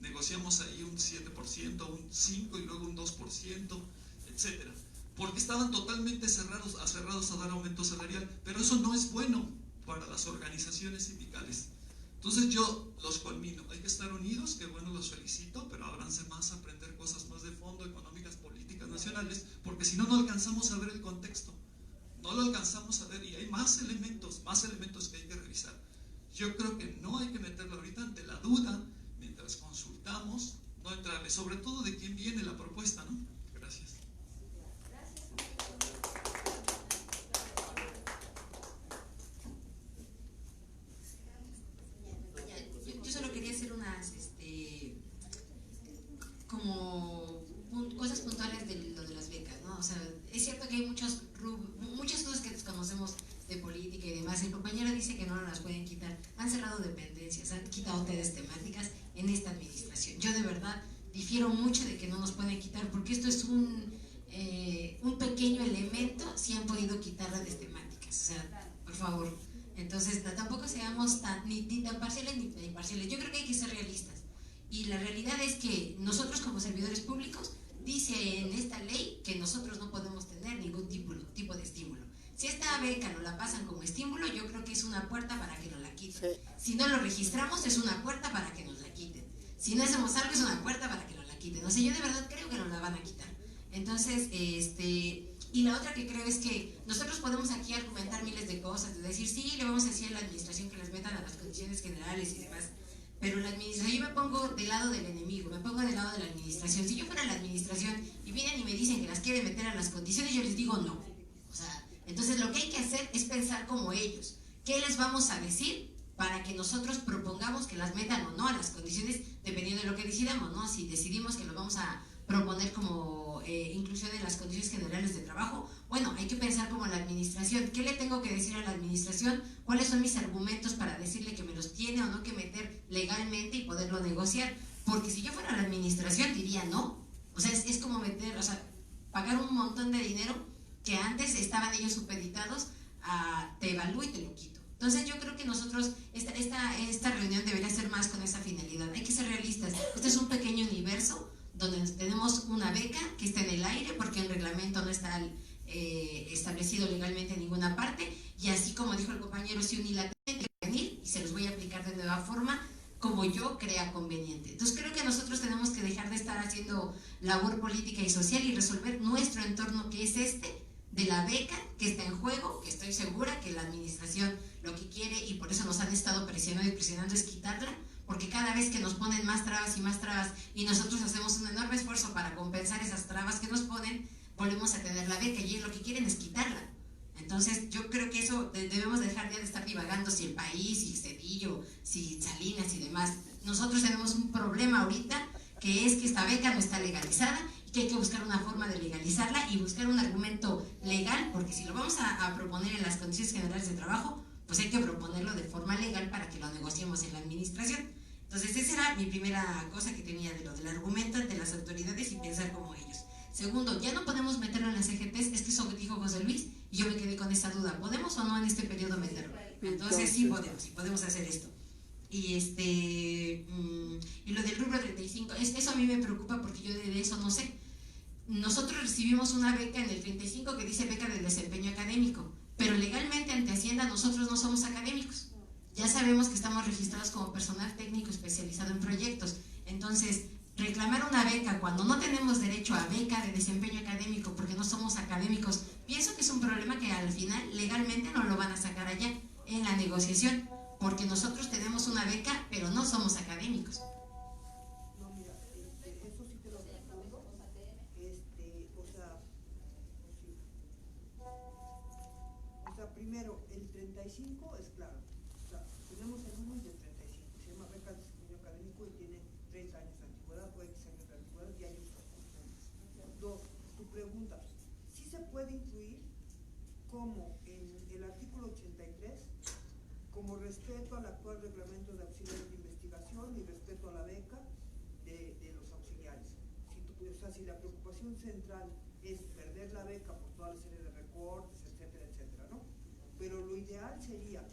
negociamos ahí un 7%, un 5% y luego un 2%, etcétera, porque estaban totalmente cerrados a dar aumento salarial, pero eso no es bueno para las organizaciones sindicales. Entonces yo los conmino, hay que estar unidos, que bueno, los felicito, pero ábranse más a aprender cosas más de fondo, económicas, políticas, nacionales, porque si no, no alcanzamos a ver el contexto, no lo alcanzamos a ver y hay más elementos que hay que revisar. Yo creo que no hay que meterlo ahorita ante la duda, mientras consultamos, no entrarle, sobre todo de quién viene la propuesta, ¿no? Gracias. Yo solo quería hacer unas como cosas puntuales de lo de las becas, ¿no? O sea, es cierto política y demás. El compañero dice que no las pueden quitar. Han cerrado dependencias, han quitado tareas temáticas en esta administración. Yo de verdad difiero mucho de que no nos pueden quitar, porque esto es un pequeño elemento, si han podido quitar las temáticas. O sea, por favor. Entonces, tampoco seamos ni tan parciales ni tan imparciales. Yo creo que hay que ser realistas. Y la realidad es que nosotros como servidores públicos, dice en esta ley que nosotros no podemos tener ningún tipo de estímulo. Si esta beca nos la pasan como estímulo, yo creo que es una puerta para que nos la quiten. Si no lo registramos, es una puerta para que nos la quiten. Si no hacemos algo, es una puerta para que nos la quiten. O sea, yo de verdad creo que nos la van a quitar. Entonces, y la otra que creo es que nosotros podemos aquí argumentar miles de cosas, de decir, sí, le vamos a decir a la administración que las metan a las condiciones generales y demás. Pero la administración, yo me pongo del lado del enemigo, me pongo del lado de la administración. Si yo fuera la administración y vienen y me dicen que las quieren meter a las condiciones, yo les digo no. O sea, entonces lo que hay que hacer es pensar como ellos. ¿Qué les vamos a decir para que nosotros propongamos que las metan o no a las condiciones, dependiendo de lo que decidamos, ¿no? Si decidimos que lo vamos a proponer como inclusión en las condiciones generales de trabajo, bueno, hay que pensar como la administración. ¿Qué le tengo que decir a la administración? ¿Cuáles son mis argumentos para decirle que me los tiene o no que meter legalmente y poderlo negociar? Porque si yo fuera la administración diría no. O sea, es como meter, o sea, pagar un montón de dinero que antes estaban ellos supeditados a te evalúo y te lo quito. Entonces yo creo que nosotros, esta reunión debería ser más con esa finalidad. Hay que ser realistas. Este es un pequeño universo donde tenemos una beca que está en el aire porque el reglamento no está establecido legalmente en ninguna parte, y así como dijo el compañero, si unilateralmente venir y se los voy a aplicar de nueva forma como yo crea conveniente. Entonces creo que nosotros tenemos que dejar de estar haciendo labor política y social y resolver nuestro entorno, que es de la beca que está en juego, que estoy segura que la administración lo que quiere, y por eso nos han estado presionando y presionando, es quitarla, porque cada vez que nos ponen más trabas y nosotros hacemos un enorme esfuerzo para compensar esas trabas que nos ponen, volvemos a tener la beca y ellos lo que quieren es quitarla. Entonces yo creo que eso debemos dejar ya de estar divagando si el país, si Cedillo, si Salinas y demás. Nosotros tenemos un problema ahorita, que es que esta beca no está legalizada y que hay que buscar una forma de legalizarla y buscar un argumento legal, porque si lo vamos a proponer en las condiciones generales de trabajo, pues hay que proponerlo de forma legal para que lo negociemos en la administración. Entonces esa era mi primera cosa que tenía de lo del argumento ante las autoridades y pensar como ellos. Segundo, ya no podemos meterlo en las CGTs, es que eso dijo José Luis y yo me quedé con esa duda, ¿podemos o no en este periodo meterlo? Entonces sí podemos hacer esto. Y lo del rubro 35, eso a mí me preocupa porque yo de eso no sé. Nosotros recibimos una beca en el 35 que dice beca de desempeño académico, pero legalmente ante Hacienda nosotros no somos académicos. Ya sabemos que estamos registrados como personal técnico especializado en proyectos. Entonces, reclamar una beca cuando no tenemos derecho a beca de desempeño académico porque no somos académicos, pienso que es un problema que al final legalmente no lo van a sacar allá en la negociación, porque nosotros tenemos una beca pero no somos académicos. No, mira, eso sí te lo respondo. O sea, primero, el 35 es claro. O sea, tenemos el número de 35, se llama beca de desempeño académico y tiene 30 años de antigüedad o X años de antigüedad y hay otras cuestiones. Dos, tu pregunta, ¿sí se puede incluir como en el artículo 83, como respeto al actual reglamento de auxiliares de investigación y respeto a la beca de los auxiliares? Si la preocupación central es perder la beca por toda la serie de recortes, etcétera, etcétera, ¿no? Pero lo ideal sería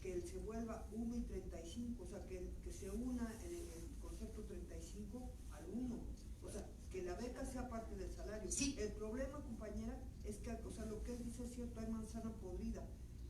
que se vuelva 1 y 35, o sea, que se una el concepto 35 al 1, o sea, que la beca sea parte del salario. Sí. El problema, compañera, es que, o sea, lo que él dice es cierto, hay manzana podrida.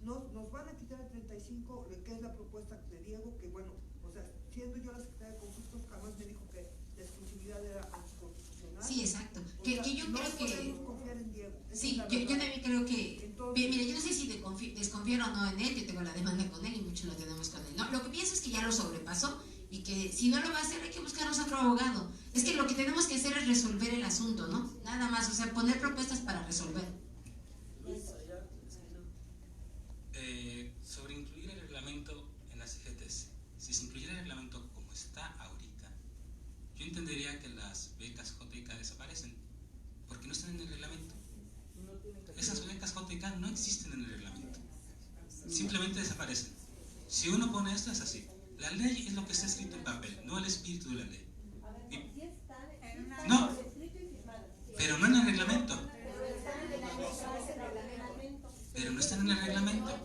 Nos van a quitar el 35, que es la propuesta de Diego, que bueno, o sea, siendo yo la secretaria de conflictos, jamás me dijo que la exclusividad era anticonstitucional. Sí, exacto. Que yo no creo que... podemos confiar en Diego. Sí, yo también creo que... Entonces, mira, yo no sé si desconfiar o no en él, yo tengo la demanda con él y mucho lo tenemos con él, ¿no? Lo que pienso es que ya lo sobrepasó y que si no lo va a hacer hay que buscarnos otro abogado. Es que lo que tenemos que hacer es resolver el asunto, ¿no? Nada más, o sea, poner propuestas para resolver. Sobre incluir el reglamento en las CGTs, si se incluyera el reglamento como está ahorita, yo entendería que las becas JK desaparecen, porque no están en el reglamento. Esas becas JK no existen en el reglamento. simplemente desaparecen. Si uno pone esto es así. La ley es lo que está escrito en papel, no el espíritu de la ley. No, pero no en el reglamento. Pero no están en el reglamento.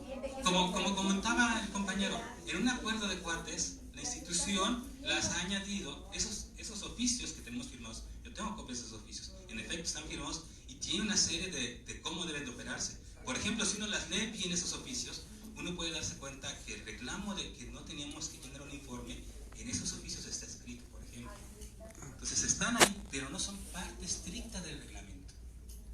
Como comentaba el compañero, en un acuerdo de cuates, la institución las ha añadido, esos oficios que tenemos firmados. Yo tengo copias de esos oficios. En efecto, están firmados y tienen una serie de cómo deben de operarse. Por ejemplo, si uno las lee bien esos oficios, uno puede darse cuenta que el reclamo de que no teníamos que generar un informe, en esos oficios está escrito, por ejemplo. Entonces están ahí, pero no son parte estricta del reglamento.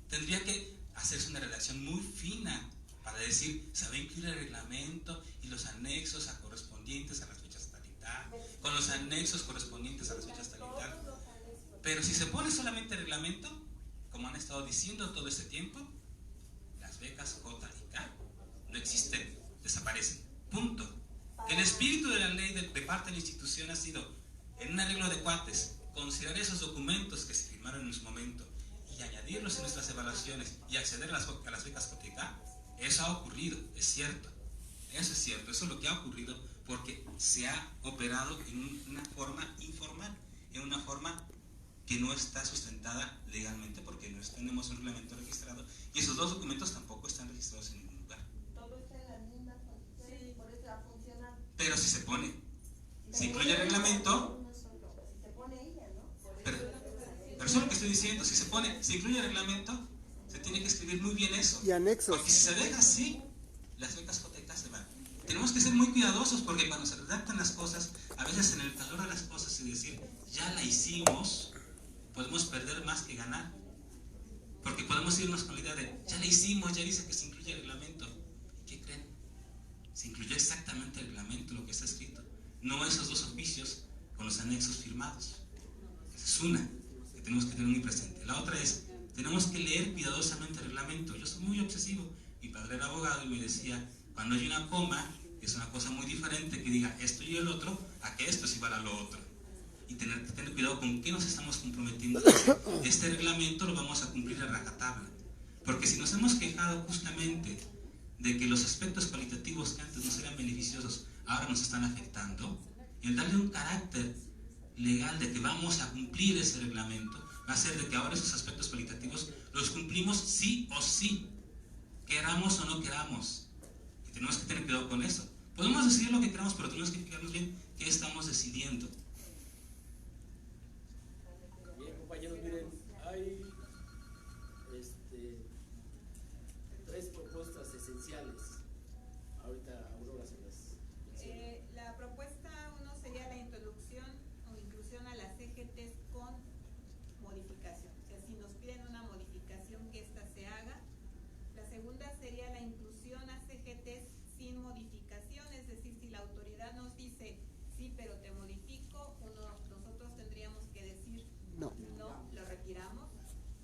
Tendría que hacerse una redacción muy fina para decir, se va a incluir el reglamento y los anexos correspondientes a las fechas tal y tal, con los anexos correspondientes a las fechas tal y tal. Pero si se pone solamente el reglamento, como han estado diciendo todo este tiempo, las becas J y K no existen, desaparecen. Punto. El espíritu de la ley de parte de la institución ha sido, en un arreglo de cuates, considerar esos documentos que se firmaron en su momento y añadirlos en nuestras evaluaciones y acceder a las becas J y K. Eso ha ocurrido, es cierto. Eso es cierto, eso es lo que ha ocurrido porque se ha operado en una forma informal, en una forma que no está sustentada legalmente porque no tenemos un reglamento registrado y esos dos documentos tampoco están registrados en ningún lugar. Todo está en las mismas condiciones y por eso va a funcionar. Pero si se pone, se incluye el reglamento, si se pone ella, ¿no? pero eso es lo que estoy diciendo, si se incluye el reglamento, se tiene que escribir muy bien eso. Y anexos. Porque si se deja así, las becas JK se van. Tenemos que ser muy cuidadosos porque cuando se redactan las cosas, a veces en el calor de las cosas y decir, ya la hicimos, podemos perder más que ganar. Porque podemos irnos con la idea de, ya la hicimos, ya dice que se incluye el reglamento. ¿Y qué creen? Se incluyó exactamente el reglamento, lo que está escrito. No esos dos oficios con los anexos firmados. Esa es una que tenemos que tener muy presente. La otra es, tenemos que leer cuidadosamente el reglamento. Yo soy muy obsesivo. Mi padre era abogado y me decía, cuando hay una coma, es una cosa muy diferente que diga esto y el otro, a que esto es igual a lo otro. Y tener que tener cuidado con qué nos estamos comprometiendo. Este reglamento lo vamos a cumplir a rajatabla. Porque si nos hemos quejado justamente de que los aspectos cualitativos que antes nos eran beneficiosos, ahora nos están afectando, el darle un carácter legal de que vamos a cumplir ese reglamento, va a ser de que ahora esos aspectos cualitativos los cumplimos sí o sí, queramos o no queramos. Y tenemos que tener cuidado con eso. Podemos decidir lo que queramos, pero tenemos que fijarnos bien qué estamos decidiendo. Bien, compañeros, miren, hay tres propuestas esenciales. Ahorita Aurora se las menciona. La propuesta 1 sería la introducción o inclusión a las CGTs con modificación. O sea, si nos piden una modificación, que ésta se haga. La segunda sería la inclusión a CGTs sin modificación, es decir, si la autoridad nos dice, sí, pero te modifico, nosotros tendríamos que decir, no, lo retiramos.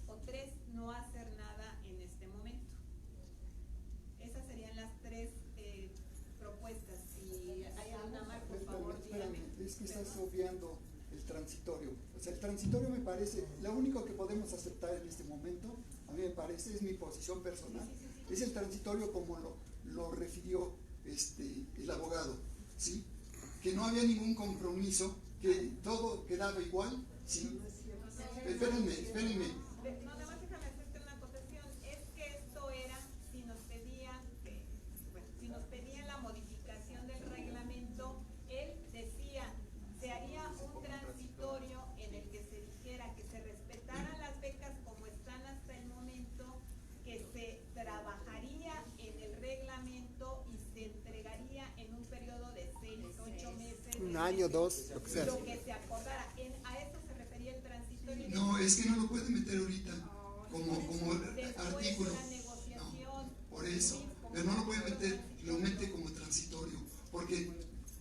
O 3, no hacer nada en este momento. Esas serían las tres propuestas. Si hay alguna más, por favor, dígame. Es que estás obviando el transitorio. O sea, el transitorio me parece, lo único que podemos aceptar en este momento, a mí me parece, es mi posición personal, es el transitorio como lo refirió el abogado, ¿sí? Que no había ningún compromiso, que todo quedaba igual, ¿sí? Espérenme. No, nada más déjame hacerte una acotación. Es que esto era, si nos pedían la modificación del reglamento, él decía, se haría un transitorio en el que se dijera que se respetaran las becas como están hasta el momento, que se trabajaría en el reglamento y se entregaría en un periodo de 6, 8 meses. Un año, 2, lo que sea. Lo que se acordara. A eso se refería el transitorio. No, es que no lo puede meter ahorita como artículo. No, por eso. Pero no lo puede meter, lo mete como transitorio. Porque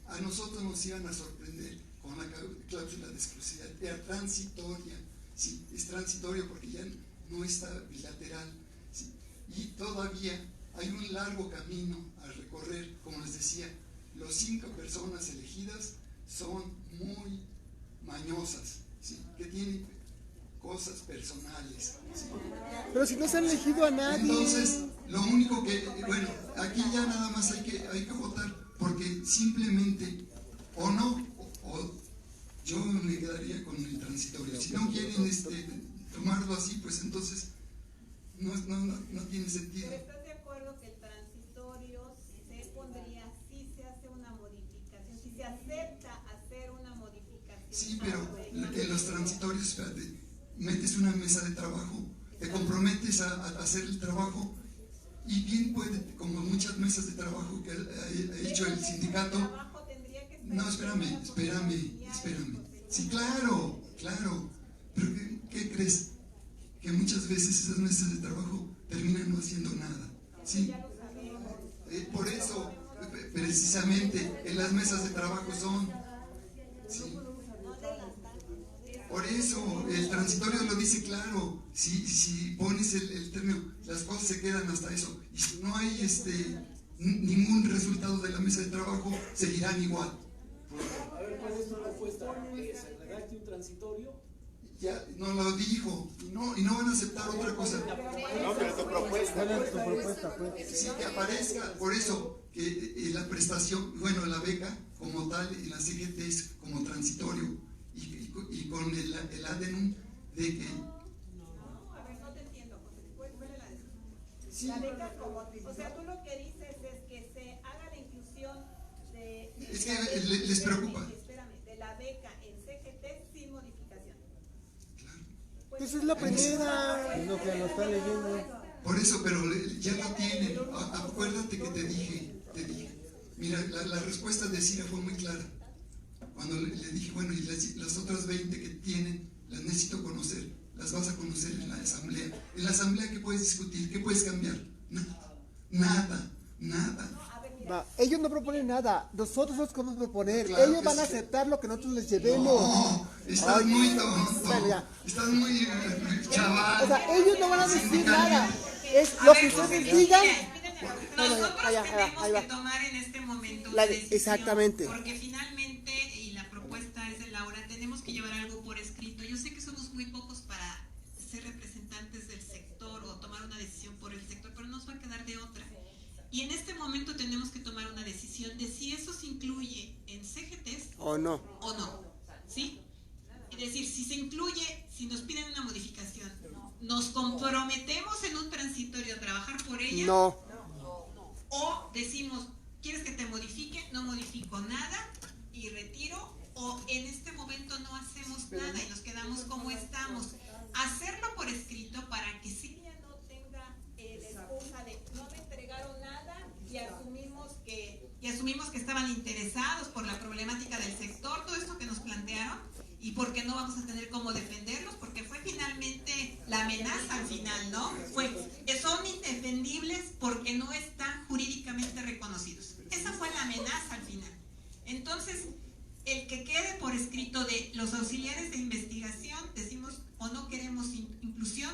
a nosotros nos iban a sorprender con la cláusula de exclusividad. Era transitoria. Sí, es transitorio porque ya no está bilateral. Sí. Y todavía hay un largo camino a recorrer. Como les decía, las 5 personas elegidas son muy mañosas, ¿sí? Que tienen cosas personales, ¿sí? Pero si no se han elegido a nadie. Entonces, lo único que, bueno, aquí ya nada más hay que simplemente o no, o yo me quedaría con el transitorio. Si no quieren tomarlo así, pues entonces no tiene sentido. ¿Pero estás de acuerdo que el transitorio se pondría si se hace una modificación, si se acepta hacer una modificación? Sí, pero en los transitorios, espérate, metes una mesa de trabajo, te comprometes a hacer el trabajo y bien puede, como muchas mesas de trabajo que ha hecho el sindicato. No, espérame. Sí, claro. Pero ¿qué crees? Que muchas veces esas mesas de trabajo terminan no haciendo nada. Sí. Por eso, precisamente, en las mesas de trabajo son. Sí. Por eso, el transitorio lo dice claro. Si pones el término, las cosas se quedan hasta eso. Y si no hay ningún resultado de la mesa de trabajo, seguirán igual. A ver, ¿cuál es tu respuesta? ¿Que se redacte un transitorio? Ya no lo dijo, y no van a aceptar otra cosa. No, pero tu propuesta. Sí, que aparezca, por eso, que la prestación, bueno, la beca como tal, y la CGT es como transitorio, y con el adenum de que... No, a ver, no te entiendo, José, ¿puedes poner la descripción? Sí. La beca como, o sea, tú lo que dices es que se haga la inclusión de... Es que les preocupa. Espérame, de la beca en CGT sin modificación. Pues esa es la primera, lo que lo está leyendo. Por eso, pero ya lo tienen. Acuérdate que te dije. Mira, la respuesta de Cira fue muy clara. Cuando le dije, bueno, y las otras 20 que tienen, las necesito conocer. Las vas a conocer en la asamblea. En la asamblea, ¿qué puedes discutir? ¿Qué puedes cambiar? Nada. Va, ellos no proponen nada, nosotros los podemos proponer. Claro, ellos van a aceptar lo que nosotros les llevemos. No, estás muy tonto. Estás muy chaval. O sea, ellos no van a decir nada. Es lo que ustedes digan. Nosotros tenemos que tomar en este momento una decisión, exactamente. Porque finalmente, y la propuesta es de Laura, tenemos que llevar algo por escrito. Yo sé que somos muy pocos para ser representantes del sector o tomar una decisión por el sector, pero nos va a quedar de otra. Y en este momento tenemos que tomar una decisión de si eso se incluye en CGTs o no. ¿Sí? Es decir, si se incluye, si nos piden una modificación, ¿nos comprometemos en un transitorio a trabajar por ella? No. O decimos, ¿quieres que te modifique? No modifico nada y retiro. O en este momento no hacemos nada y nos quedamos como estamos. Hacerlo por escrito para que sí no tenga la excusa de no me entregaron nada y asumimos que estaban interesados por la problemática del sector, todo esto que nos plantearon, y porque no vamos a tener cómo defenderlos, porque fue finalmente la amenaza al final, ¿no? Son indefendibles porque no están jurídicamente reconocidos. Esa fue la amenaza al final. Entonces, el que quede por escrito de los auxiliares de investigación, decimos o no queremos inclusión,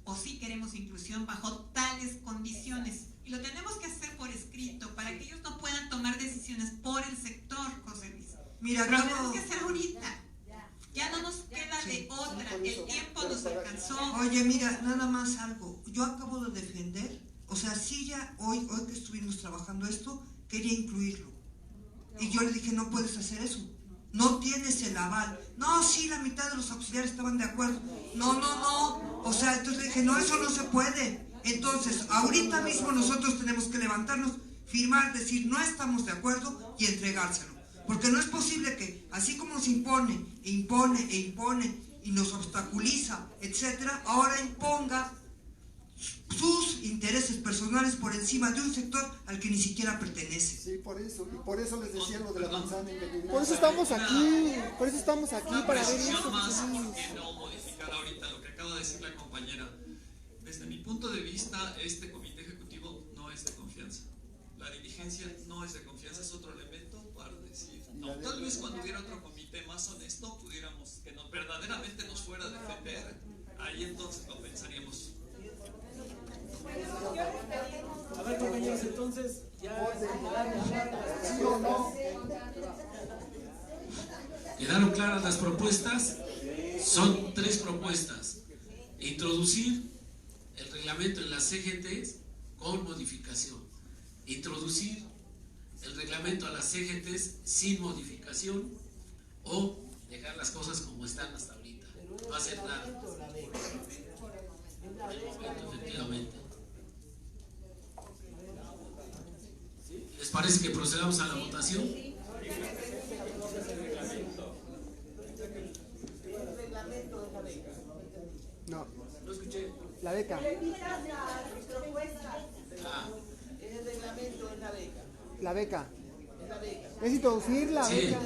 o sí queremos inclusión bajo tales condiciones. Y lo tenemos que hacer por escrito para que ellos no puedan tomar decisiones por el sector, José Luis. Mira, pero lo tenemos que hacer ahorita. Ya no nos queda de otra. El tiempo nos alcanzó. Oye, mira, nada más algo. Yo acabo de defender, o sea, sí ya hoy que estuvimos trabajando esto, quería incluirlo. Y yo le dije, no puedes hacer eso. No tienes el aval. No, sí, la mitad de los auxiliares estaban de acuerdo. No. O sea, entonces le dije, no, eso no se puede. Entonces, ahorita mismo nosotros tenemos que levantarnos, firmar, decir, no estamos de acuerdo y entregárselo. Porque no es posible que, así como se impone y nos obstaculiza, etcétera, ahora imponga sus intereses personales por encima de un sector al que ni siquiera pertenece. Sí, por eso les decía lo de la manzana envenenada. Por eso estamos aquí, para ver eso. Más que no modificar ahorita lo que acaba de decir la compañera. Desde mi punto de vista, este comité ejecutivo no es de confianza. La dirigencia no es de confianza, es otro elemento para decir, no, tal vez cuando hubiera otro comité más honesto, pudiéramos, que no, verdaderamente nos fuera a defender, ahí entonces lo pensaríamos. A ver, compañeros, entonces ya ¿sí o no? ¿Quedaron claras las propuestas? Son 3 propuestas. Introducir el reglamento en las CGTs con modificación. Introducir el reglamento reglamento a las CGTs sin modificación o dejar las cosas como están hasta ahorita. No hacer nada. El momento, efectivamente. ¿Les parece que procedamos a la votación? No. No escuché. La beca. En el reglamento es la beca. La beca. Es la beca. Es introducir la Sí. beca.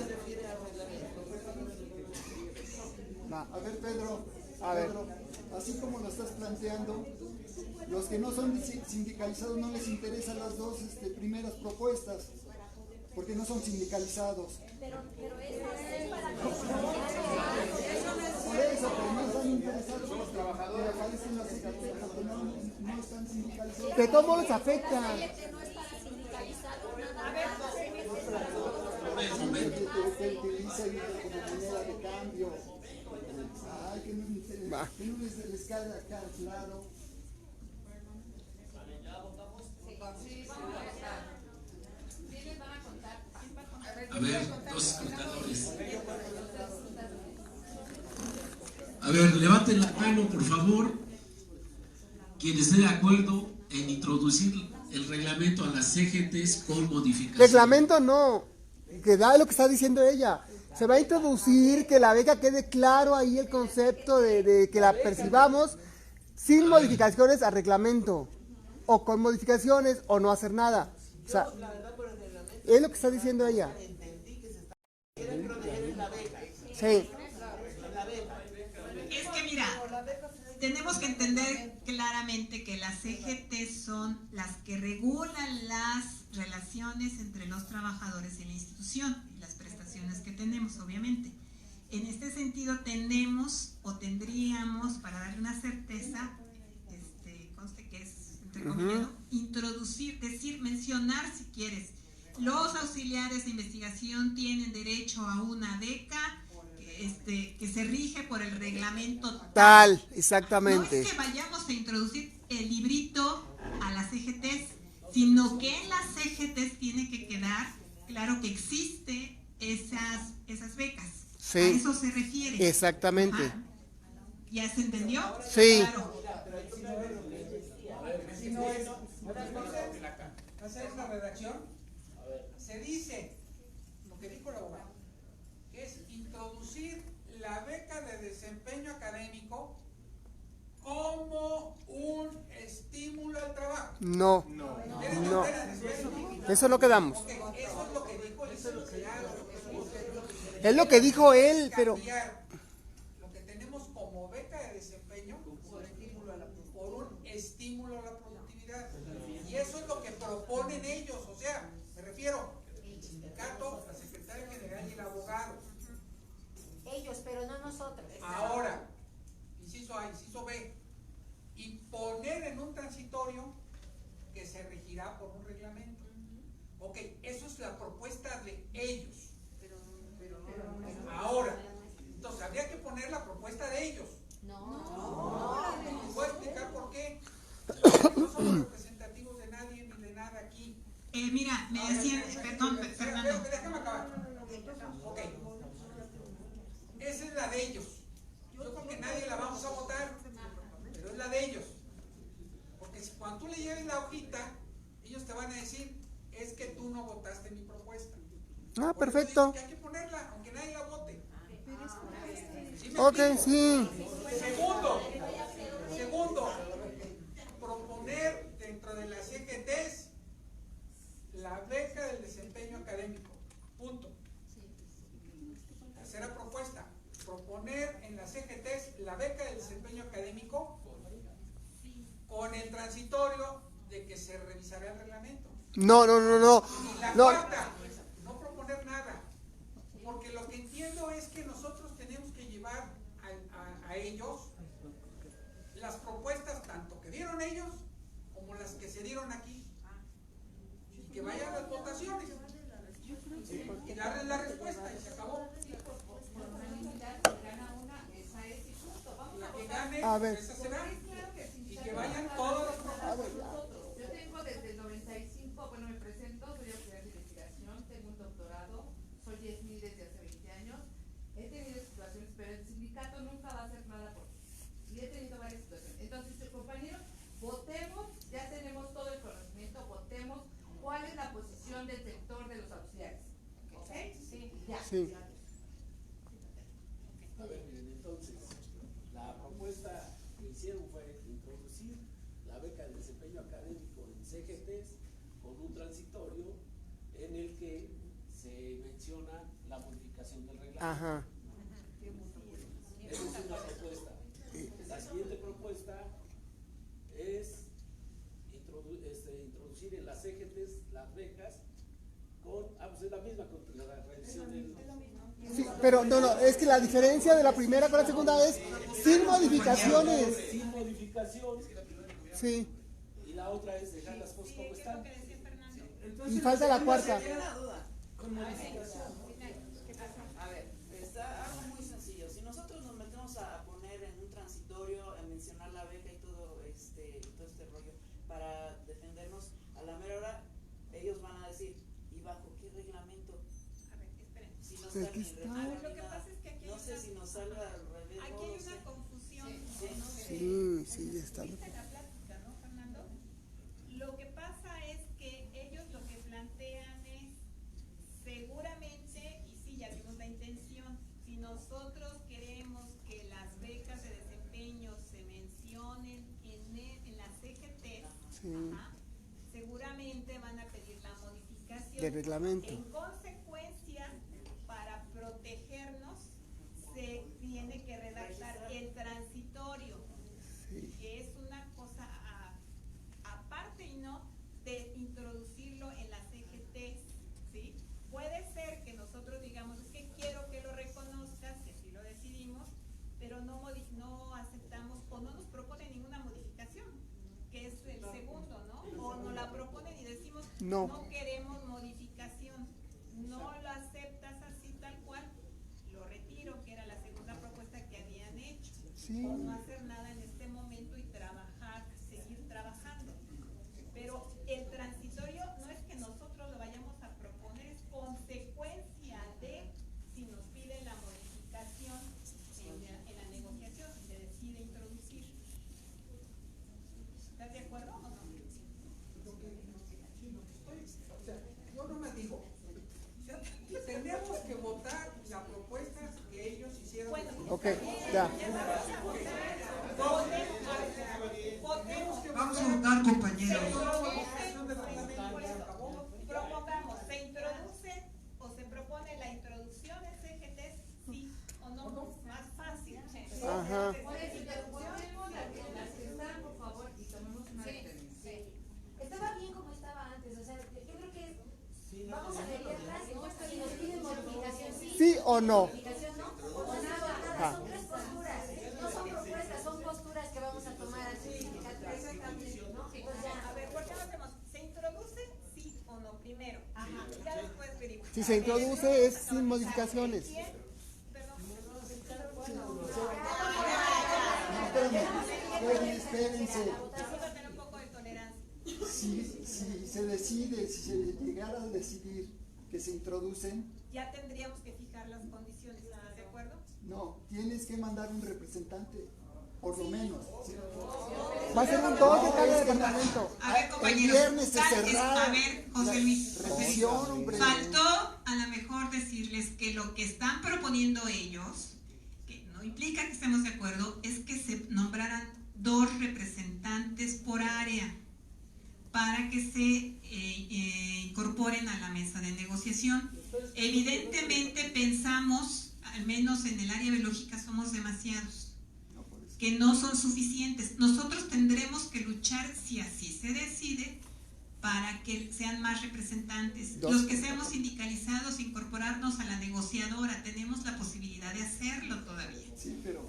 A ver, Pedro, A ver. Pedro, así como lo estás planteando, los que no son sindicalizados no les interesan las dos primeras propuestas, porque no son sindicalizados. Pero esa es para que Por eso, pero no están interesados los trabajadores, aparecen las secretarias porque no están sindicalizados. De todos modos afecta. no es para sindicalizados, nada más. Que utilicen como moneda de cambio. Ay, que no les quede acá claro. A ver, dos escrutadores. A ver, levanten la mano, por favor, quien esté de acuerdo en introducir el reglamento a las CGTs con modificación. Reglamento no. Que da lo que está diciendo ella. Se va a introducir que la beca quede claro ahí el concepto de que la percibamos sin modificaciones al reglamento. O con modificaciones o no hacer nada. O sea, es lo que está diciendo ella. Sí. Es que mira, tenemos que entender claramente que las CGT son las que regulan las relaciones entre los trabajadores y la institución y las prestaciones que tenemos, obviamente. En este sentido tenemos o tendríamos, para darle una certeza, conste que es entrecomillado, introducir, decir, mencionar si quieres, los auxiliares de investigación tienen derecho a una beca que se rige por el reglamento Tal, exactamente. No es que vayamos a introducir el librito a las CGTs, sino que en las CGTs tiene que quedar claro que existe esas becas. Sí. A eso se refiere. Exactamente. Ajá. ¿Ya se entendió? Sí. Claro. Si no es, hacer una redacción, se dice lo que dijo el abogado, que es introducir la beca de desempeño académico como un estímulo al trabajo. No. Eso no quedamos. Eso es lo que dijo el licenciado. Es lo que dijo él, pero... Lo que tenemos como beca de desempeño por un estímulo a la productividad. Y eso es lo que proponen ellos. O sea, me refiero el sindicato, la secretaria general y el abogado. Ellos, pero no nosotros. Ahora, inciso A, inciso B, y poner en un transitorio que se regirá por un reglamento. Ok, eso es la propuesta de ellos. Ahora, entonces habría que poner la propuesta de ellos. No. ¿Puedo explicar por qué? No somos representativos de nadie ni de nada aquí. Mira, me decían, perdón, Fernando. Déjame acabar. Ok. Esa es la de ellos. Yo creo que nadie la vamos a votar, pero es la de ellos. Porque si cuando tú le lleves la hojita, ellos te van a decir, es que tú no votaste mi propuesta. Ah, perfecto. Que hay que ponerla, aunque nadie la vote. Ok, sí. Segundo, proponer dentro de las CGTs la beca del desempeño académico. Punto. Tercera propuesta, proponer en las CGTs la beca del desempeño académico con el transitorio de que se revisará el reglamento. No. Y la cuarta, no proponer nada, porque lo que entiendo es que nosotros tenemos que llevar a ellos las propuestas tanto que dieron ellos como las que se dieron aquí, y que vayan las votaciones y darles la respuesta y se acabó. La que gane, A ver. esa será, y que vayan todos los propuestas. Yo tengo desde el 95, bueno, me presento, soy auxiliar de investigación, Sí. A ver, bien, entonces, la propuesta que hicieron fue introducir la beca de desempeño académico en CGTs con un transitorio en el que se menciona la modificación del reglamento. Ajá. Esa es una propuesta. La siguiente propuesta es introducir en las CGTs las becas con, pues es la misma, con la revisión del... Sí, pero no, es que la diferencia de la primera con la segunda es sin modificaciones. Sin modificación. Sí. Y la otra es dejar las cosas como están. Y falta la cuarta. Con modificación. A ver, está algo muy sencillo. Si nosotros nos metemos a poner en un transitorio, a mencionar la beca y todo este rollo para defendernos, a la mera hora ellos van a decir, ¿y bajo qué reglamento? A ver, esperen. Si no Pues está aquí ni está. reglamento A ver, lo ni que nada. pasa es que aquí No sé si nos salga al revés. aquí no hay lo una sé. confusión. Sí. No sé. Sí, está. ¿Viste la plática, no, Fernando? Lo que pasa es que ellos lo que plantean es, seguramente, y sí, ya vimos la intención, si nosotros queremos que las becas de desempeño se mencionen en las CGT, Sí. seguramente van a pedir la modificación. Del reglamento. En consecuencia, para protegernos, se tiene que redactar el transitorio, que es una cosa aparte y no de introducirlo en las CGT, ¿sí? Puede ser que nosotros digamos, es que quiero que lo reconozcas, que así lo decidimos, pero no aceptamos o no nos propone ninguna modificación, que es el segundo, ¿no? O nos la proponen y decimos, No. no queremos modificación, no lo aceptas así tal cual, lo retiro, que era la segunda propuesta que habían hecho, Sí. o no hacer nada en este momento y trabajar, seguir trabajando. Pero el transitorio no es que nosotros lo vayamos a proponer, es consecuencia de si nos piden la modificación en la negociación, se decide introducir. ¿Estás de acuerdo o no? O sea, yo no me digo. O sea, tenemos que votar la propuesta que ellos hicieron. Bueno, Ok, ya. Vamos a votar, compañeros. Propongamos, ¿se introduce o se propone la introducción de CGT, sí o no? Más fácil. Ajá. Estaba bien como estaba antes, o sea, yo creo que vamos a leerlas y si nos piden modificación ¿Sí o no? modificación no, o nada, son tres posturas, no son propuestas, son posturas que vamos a tomar así. Exactamente, ¿no? A ver, ¿por qué no hacemos? ¿Se introduce sí o no primero? Ajá. Ya después veremos. Si se introduce es sin modificaciones. Espérense. Vamos a tener un poco de tolerancia. Si se decide, si se llegara a decidir que se introducen, Ya tendríamos que fijar las condiciones, ¿estás de acuerdo? no, tienes que mandar un representante, por lo menos. ¿sí? Va a ser un dos de cada departamento. A ver, El compañeros, viernes se a cerrará ver, José Luis, revisión, hombre. faltó a lo mejor decirles que lo que están proponiendo ellos, que no implica que estemos de acuerdo, es que se nombraran 2 representantes por área para que se incorporen a la mesa de negociación. Evidentemente pensamos, al menos en el área biológica somos demasiados, que no son suficientes. Nosotros tendremos que luchar, si así se decide, para que sean más representantes. Los que seamos sindicalizados, incorporarnos a la negociadora, tenemos la posibilidad de hacerlo todavía.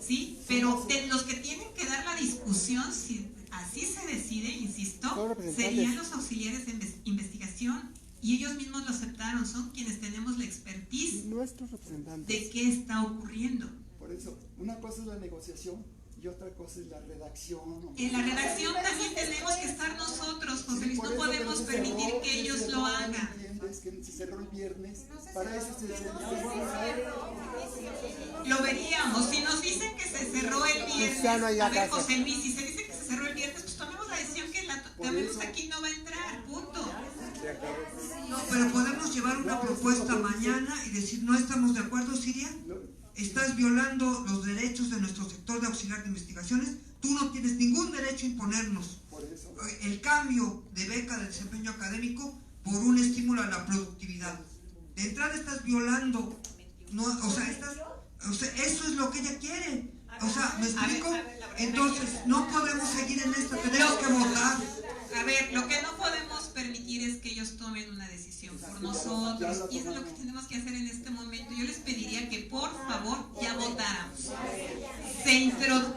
Sí, pero los que tienen que dar la discusión, si así se decide, insisto, serían los auxiliares de investigación, y ellos mismos lo aceptaron, son quienes tenemos la expertise Nuestros representantes. de qué está ocurriendo. Por eso, una cosa es la negociación y otra cosa es la redacción. En la redacción también tenemos que estar nosotros, José Luis, no podemos permitir que ellos lo hagan. ¿Entiendes? Que se cerró el viernes, para eso se cerró. Lo veríamos, si nos dicen que se cerró el viernes, Ya no hay a ver, casa. José Luis, si se dice que se cerró el viernes, pues tomemos la decisión que la tomemos aquí, no va a entrar, punto. No, pero podemos llevar una propuesta mañana y decir, no estamos de acuerdo, Siria. Estás violando los derechos de nuestro sector de auxiliar de investigaciones. Tú no tienes ningún derecho a imponernos el cambio de beca de desempeño académico por un estímulo a la productividad. De entrada estás violando, no, o sea, eso es lo que ella quiere. O sea, ¿me explico? Entonces, no podemos seguir en esto, tenemos que votar. A ver, lo que no podemos permitir es que ellos tomen una decisión por nosotros, y eso es lo que tenemos que hacer en este momento. Yo les pediría que por favor ya votáramos.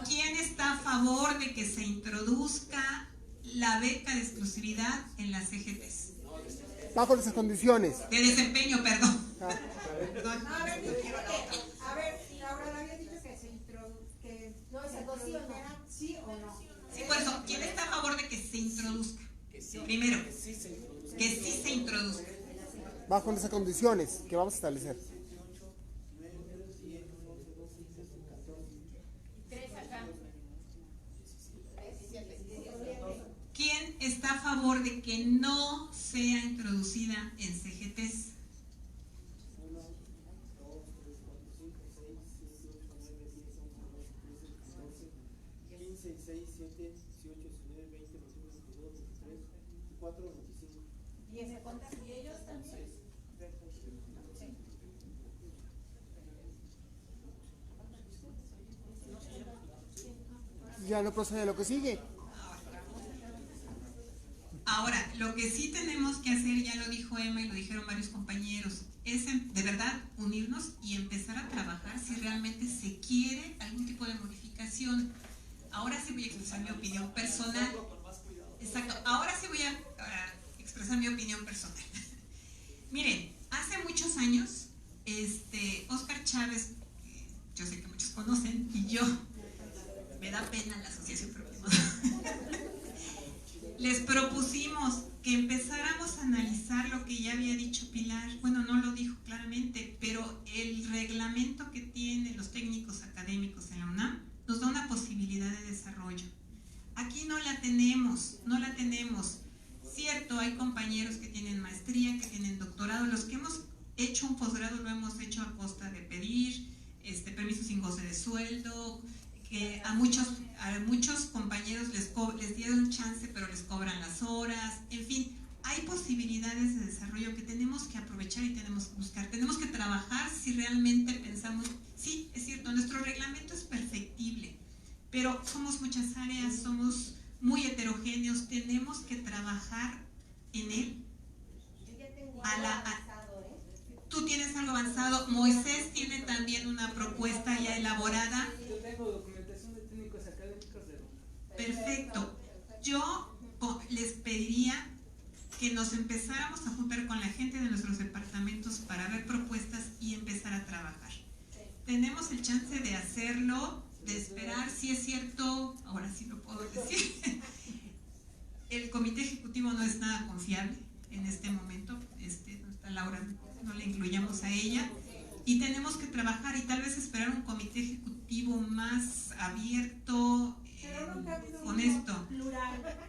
¿Quién está a favor de que se introduzca la beca de exclusividad en las CGTs? Bajo esas condiciones. De desempeño, perdón. Perdón. A ver, Laura, había dicho que se introdujera, ¿sí o no? Sí, por eso, ¿quién está a favor de que se introduzca? Primero, que sí se introduzca. Bajo esas condiciones que vamos a establecer. ¿Quién está a favor de que no sea introducida en CGTs? ¿Y ese cuenta? ¿Y ellos también? Ya no procede lo que sigue. Ahora, lo que sí tenemos que hacer, ya lo dijo Emma y lo dijeron varios compañeros, es de verdad unirnos y empezar a trabajar si realmente se quiere algún tipo de modificación. Ahora sí voy a expresar mi opinión personal. Exacto, ahora sí voy a expresar mi opinión personal. Miren, hace muchos años, Óscar Chávez, yo sé que muchos conocen, y yo, me da pena la asociación, pero les propusimos que empezáramos a analizar lo que ya había dicho Pilar. Bueno, no lo dijo claramente, pero el reglamento que tienen los técnicos académicos en la UNAM nos da una posibilidad de desarrollo. Aquí no la tenemos. Cierto, hay compañeros que tienen maestría, que tienen doctorado. Los que hemos hecho un posgrado lo hemos hecho a costa de pedir permiso sin goce de sueldo, que a muchos compañeros les dieron chance, pero les cobran las horas. En fin, hay posibilidades de desarrollo que tenemos que aprovechar y tenemos que buscar. Tenemos que trabajar si realmente pensamos, sí, es cierto, nuestro reglamento es perfectible, pero somos muchas áreas, somos muy heterogéneos, tenemos que trabajar en él. Tú tienes algo avanzado, Moisés tiene también una propuesta ya elaborada. Yo tengo documentación de técnicos académicos de... Perfecto. Yo les pediría que nos empezáramos a juntar con la gente de nuestros departamentos para ver propuestas y empezar a trabajar. Tenemos el chance de hacerlo, de esperar, si es cierto, ahora sí lo puedo decir, el comité ejecutivo no es nada confiable en este momento, no está Laura, no le incluyamos a ella, y tenemos que trabajar y tal vez esperar un comité ejecutivo más abierto, honesto.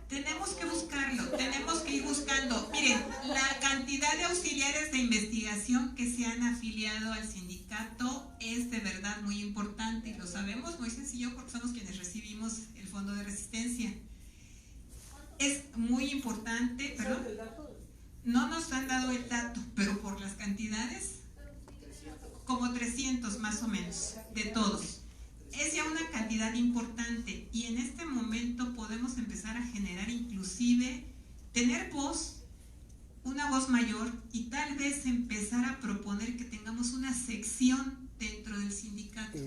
Tenemos que buscarlo, tenemos que ir buscando. Miren, la cantidad de auxiliares de investigación que se han afiliado al sindicato es de verdad muy importante, y lo sabemos Moisés y yo porque somos quienes recibimos el fondo de resistencia. Es muy importante, perdón, no nos han dado el dato, pero por las cantidades, como 300 más o menos, de todos. Es ya una cantidad importante, y en este momento podemos empezar a generar, inclusive, tener voz, una voz mayor, y tal vez empezar a proponer que tengamos una sección dentro del sindicato.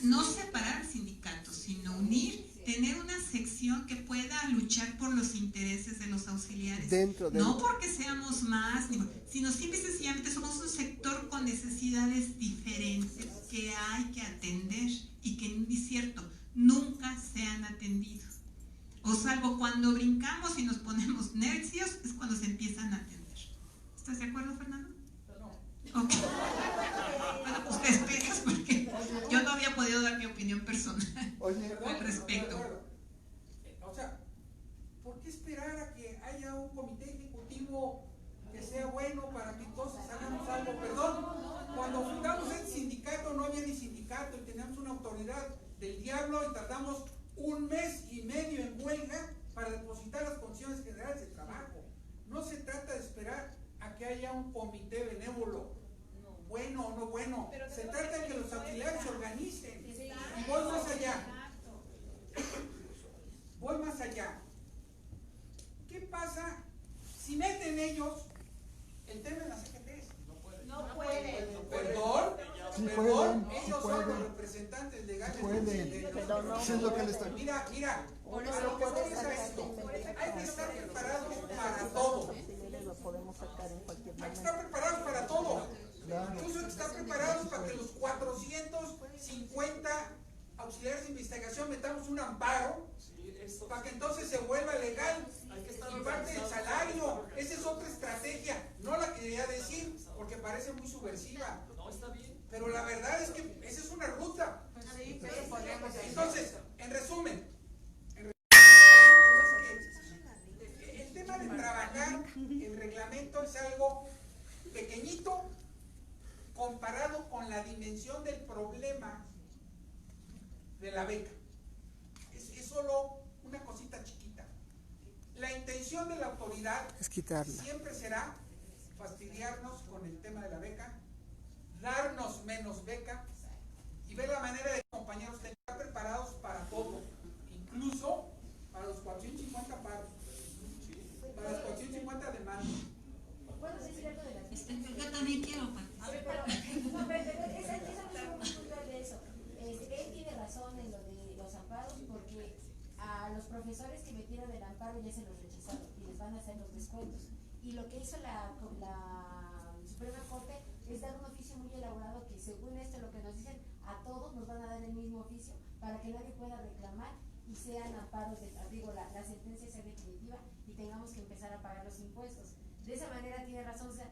No separar el sindicato, sino unir, tener una sección que pueda luchar por los intereses de los auxiliares. No porque seamos más, sino simple y sencillamente somos un sector con necesidades diferentes que hay que atender y que, es cierto, nunca se han atendido. O salvo cuando brincamos y nos ponemos necios, es cuando se empiezan a atender. ¿Estás de acuerdo, Fernando? No. Ok. Bueno, pues te esperas porque yo no había podido dar mi opinión personal al respecto. O sea, ¿por qué esperar a que haya un comité ejecutivo velocidad del diablo y tardamos 1 mes y medio en huelga para depositar las condiciones generales de trabajo. No se trata de esperar a que haya un comité benévolo, bueno o no bueno, se trata de que los auxiliares se organicen. Y voy más allá. Voy más allá. ¿Qué pasa si meten ellos el tema de las CGTs? No pueden. Perdón, Sí perdón, pueden, ellos sí son los pueden. representantes legales. Pueden. Pero no, Eso es lo que le estoy- Mira, a lo que voy es a esto. Hay que estar preparados para todo. Hay que estar preparados para todo. Incluso hay que estar preparados para que los 450 auxiliares de investigación metamos un amparo para que entonces se vuelva legal y parte del salario. Esa es otra estrategia. No la quería decir porque parece muy subversiva. Pero la verdad es que esa es una ruta. Entonces, en resumen, el tema de trabajar el reglamento es algo pequeñito comparado con la dimensión del problema de la beca. Es solo una cosita chiquita. La intención de la autoridad Es quitarla. siempre será fastidiarnos con el tema de la beca, darnos menos beca y ver la manera de que los compañeros estén preparados para todo, incluso para los 450 paros, para los 450 demandas. ¿Puedo decir algo de las Yo también quiero. Él tiene razón en lo de los amparos porque a los profesores que metieron el amparo ya se los rechazaron y les van a hacer los descuentos. Y lo que hizo la Suprema Corte es dar un oficio muy elaborado que según esto lo que nos dicen a todos nos van a dar el mismo oficio para que nadie pueda reclamar y sean amparos, la sentencia sea definitiva y tengamos que empezar a pagar los impuestos. De esa manera tiene razón, o sea,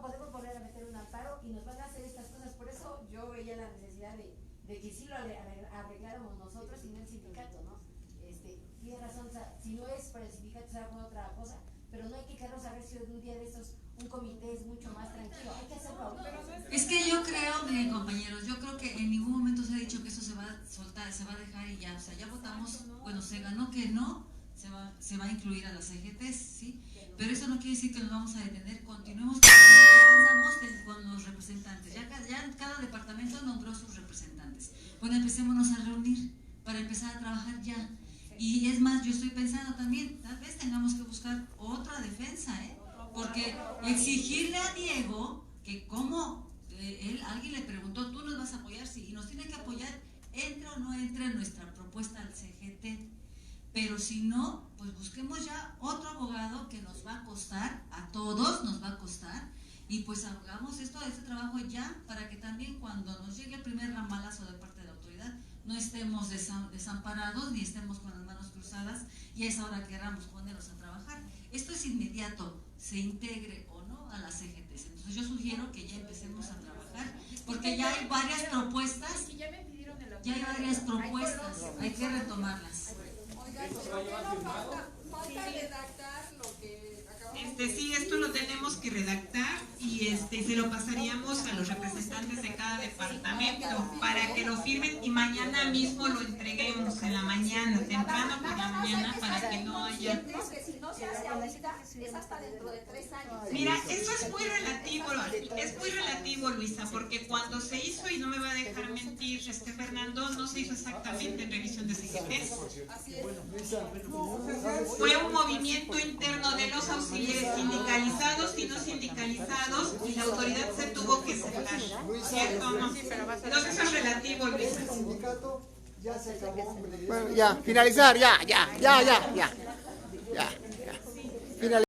podemos volver a meter un amparo y nos van a hacer estas cosas. Por eso yo veía la necesidad de que sí lo arregláramos nosotros y no el sindicato, ¿no? Tiene razón, o sea, si no es para el sindicato será por otra cosa, pero no hay que quedarnos a ver si de un día de estos un comité es mucho más tranquilo, hay que hacerlo ahorita. Es que yo creo, miren compañeros, yo creo que en ningún momento se ha dicho que eso se va a soltar, se va a dejar y ya, o sea, ya votamos, bueno, se ganó que no, se va a incluir a las CGTs, ¿sí? Pero eso no quiere decir que nos vamos a detener, continuemos, avanzamos con los representantes, ya cada departamento nombró sus representantes. Bueno, empecémonos a reunir para empezar a trabajar ya. Y es más, yo estoy pensando también, tal vez tengamos que buscar otra defensa, porque exigirle a Diego que como alguien le preguntó, ¿tú nos vas a apoyar? Sí, y nos tiene que apoyar, entre o no entre nuestra propuesta al CGT. Pero si no, pues busquemos ya otro abogado que nos va a costar, a todos nos va a costar, y pues hagamos este trabajo ya para que también cuando nos llegue el primer ramalazo de parte de la autoridad, no estemos desamparados ni estemos con las manos cruzadas y a esa hora queramos ponernos a trabajar. Esto es inmediato, se integre o no a las CGTs. Entonces yo sugiero que ya empecemos a trabajar porque ya hay varias propuestas, hay que retomarlas. Oigan, ¿por qué no falta redactar lo que acabamos de Sí, esto lo tenemos que redactar y se lo pasaríamos a los representantes de cada departamento para que lo firmen y mañana mismo lo entreguemos en la mañana, temprano por la mañana, para que no haya... que si no se hace ahorita, es hasta dentro de 3 años. Mira, eso es muy relativo, Luisa, porque cuando se hizo, y no me va a dejar mentir Fernando, no se hizo exactamente en revisión de CGTs. Fue un movimiento interno de los auxiliares sindicalizados y no sindicalizados y la autoridad se tuvo que cerrar, ¿cierto? ¿No? Entonces eso es relativo, Luisa. Bueno, ya, finalizar, ya. Finalizar.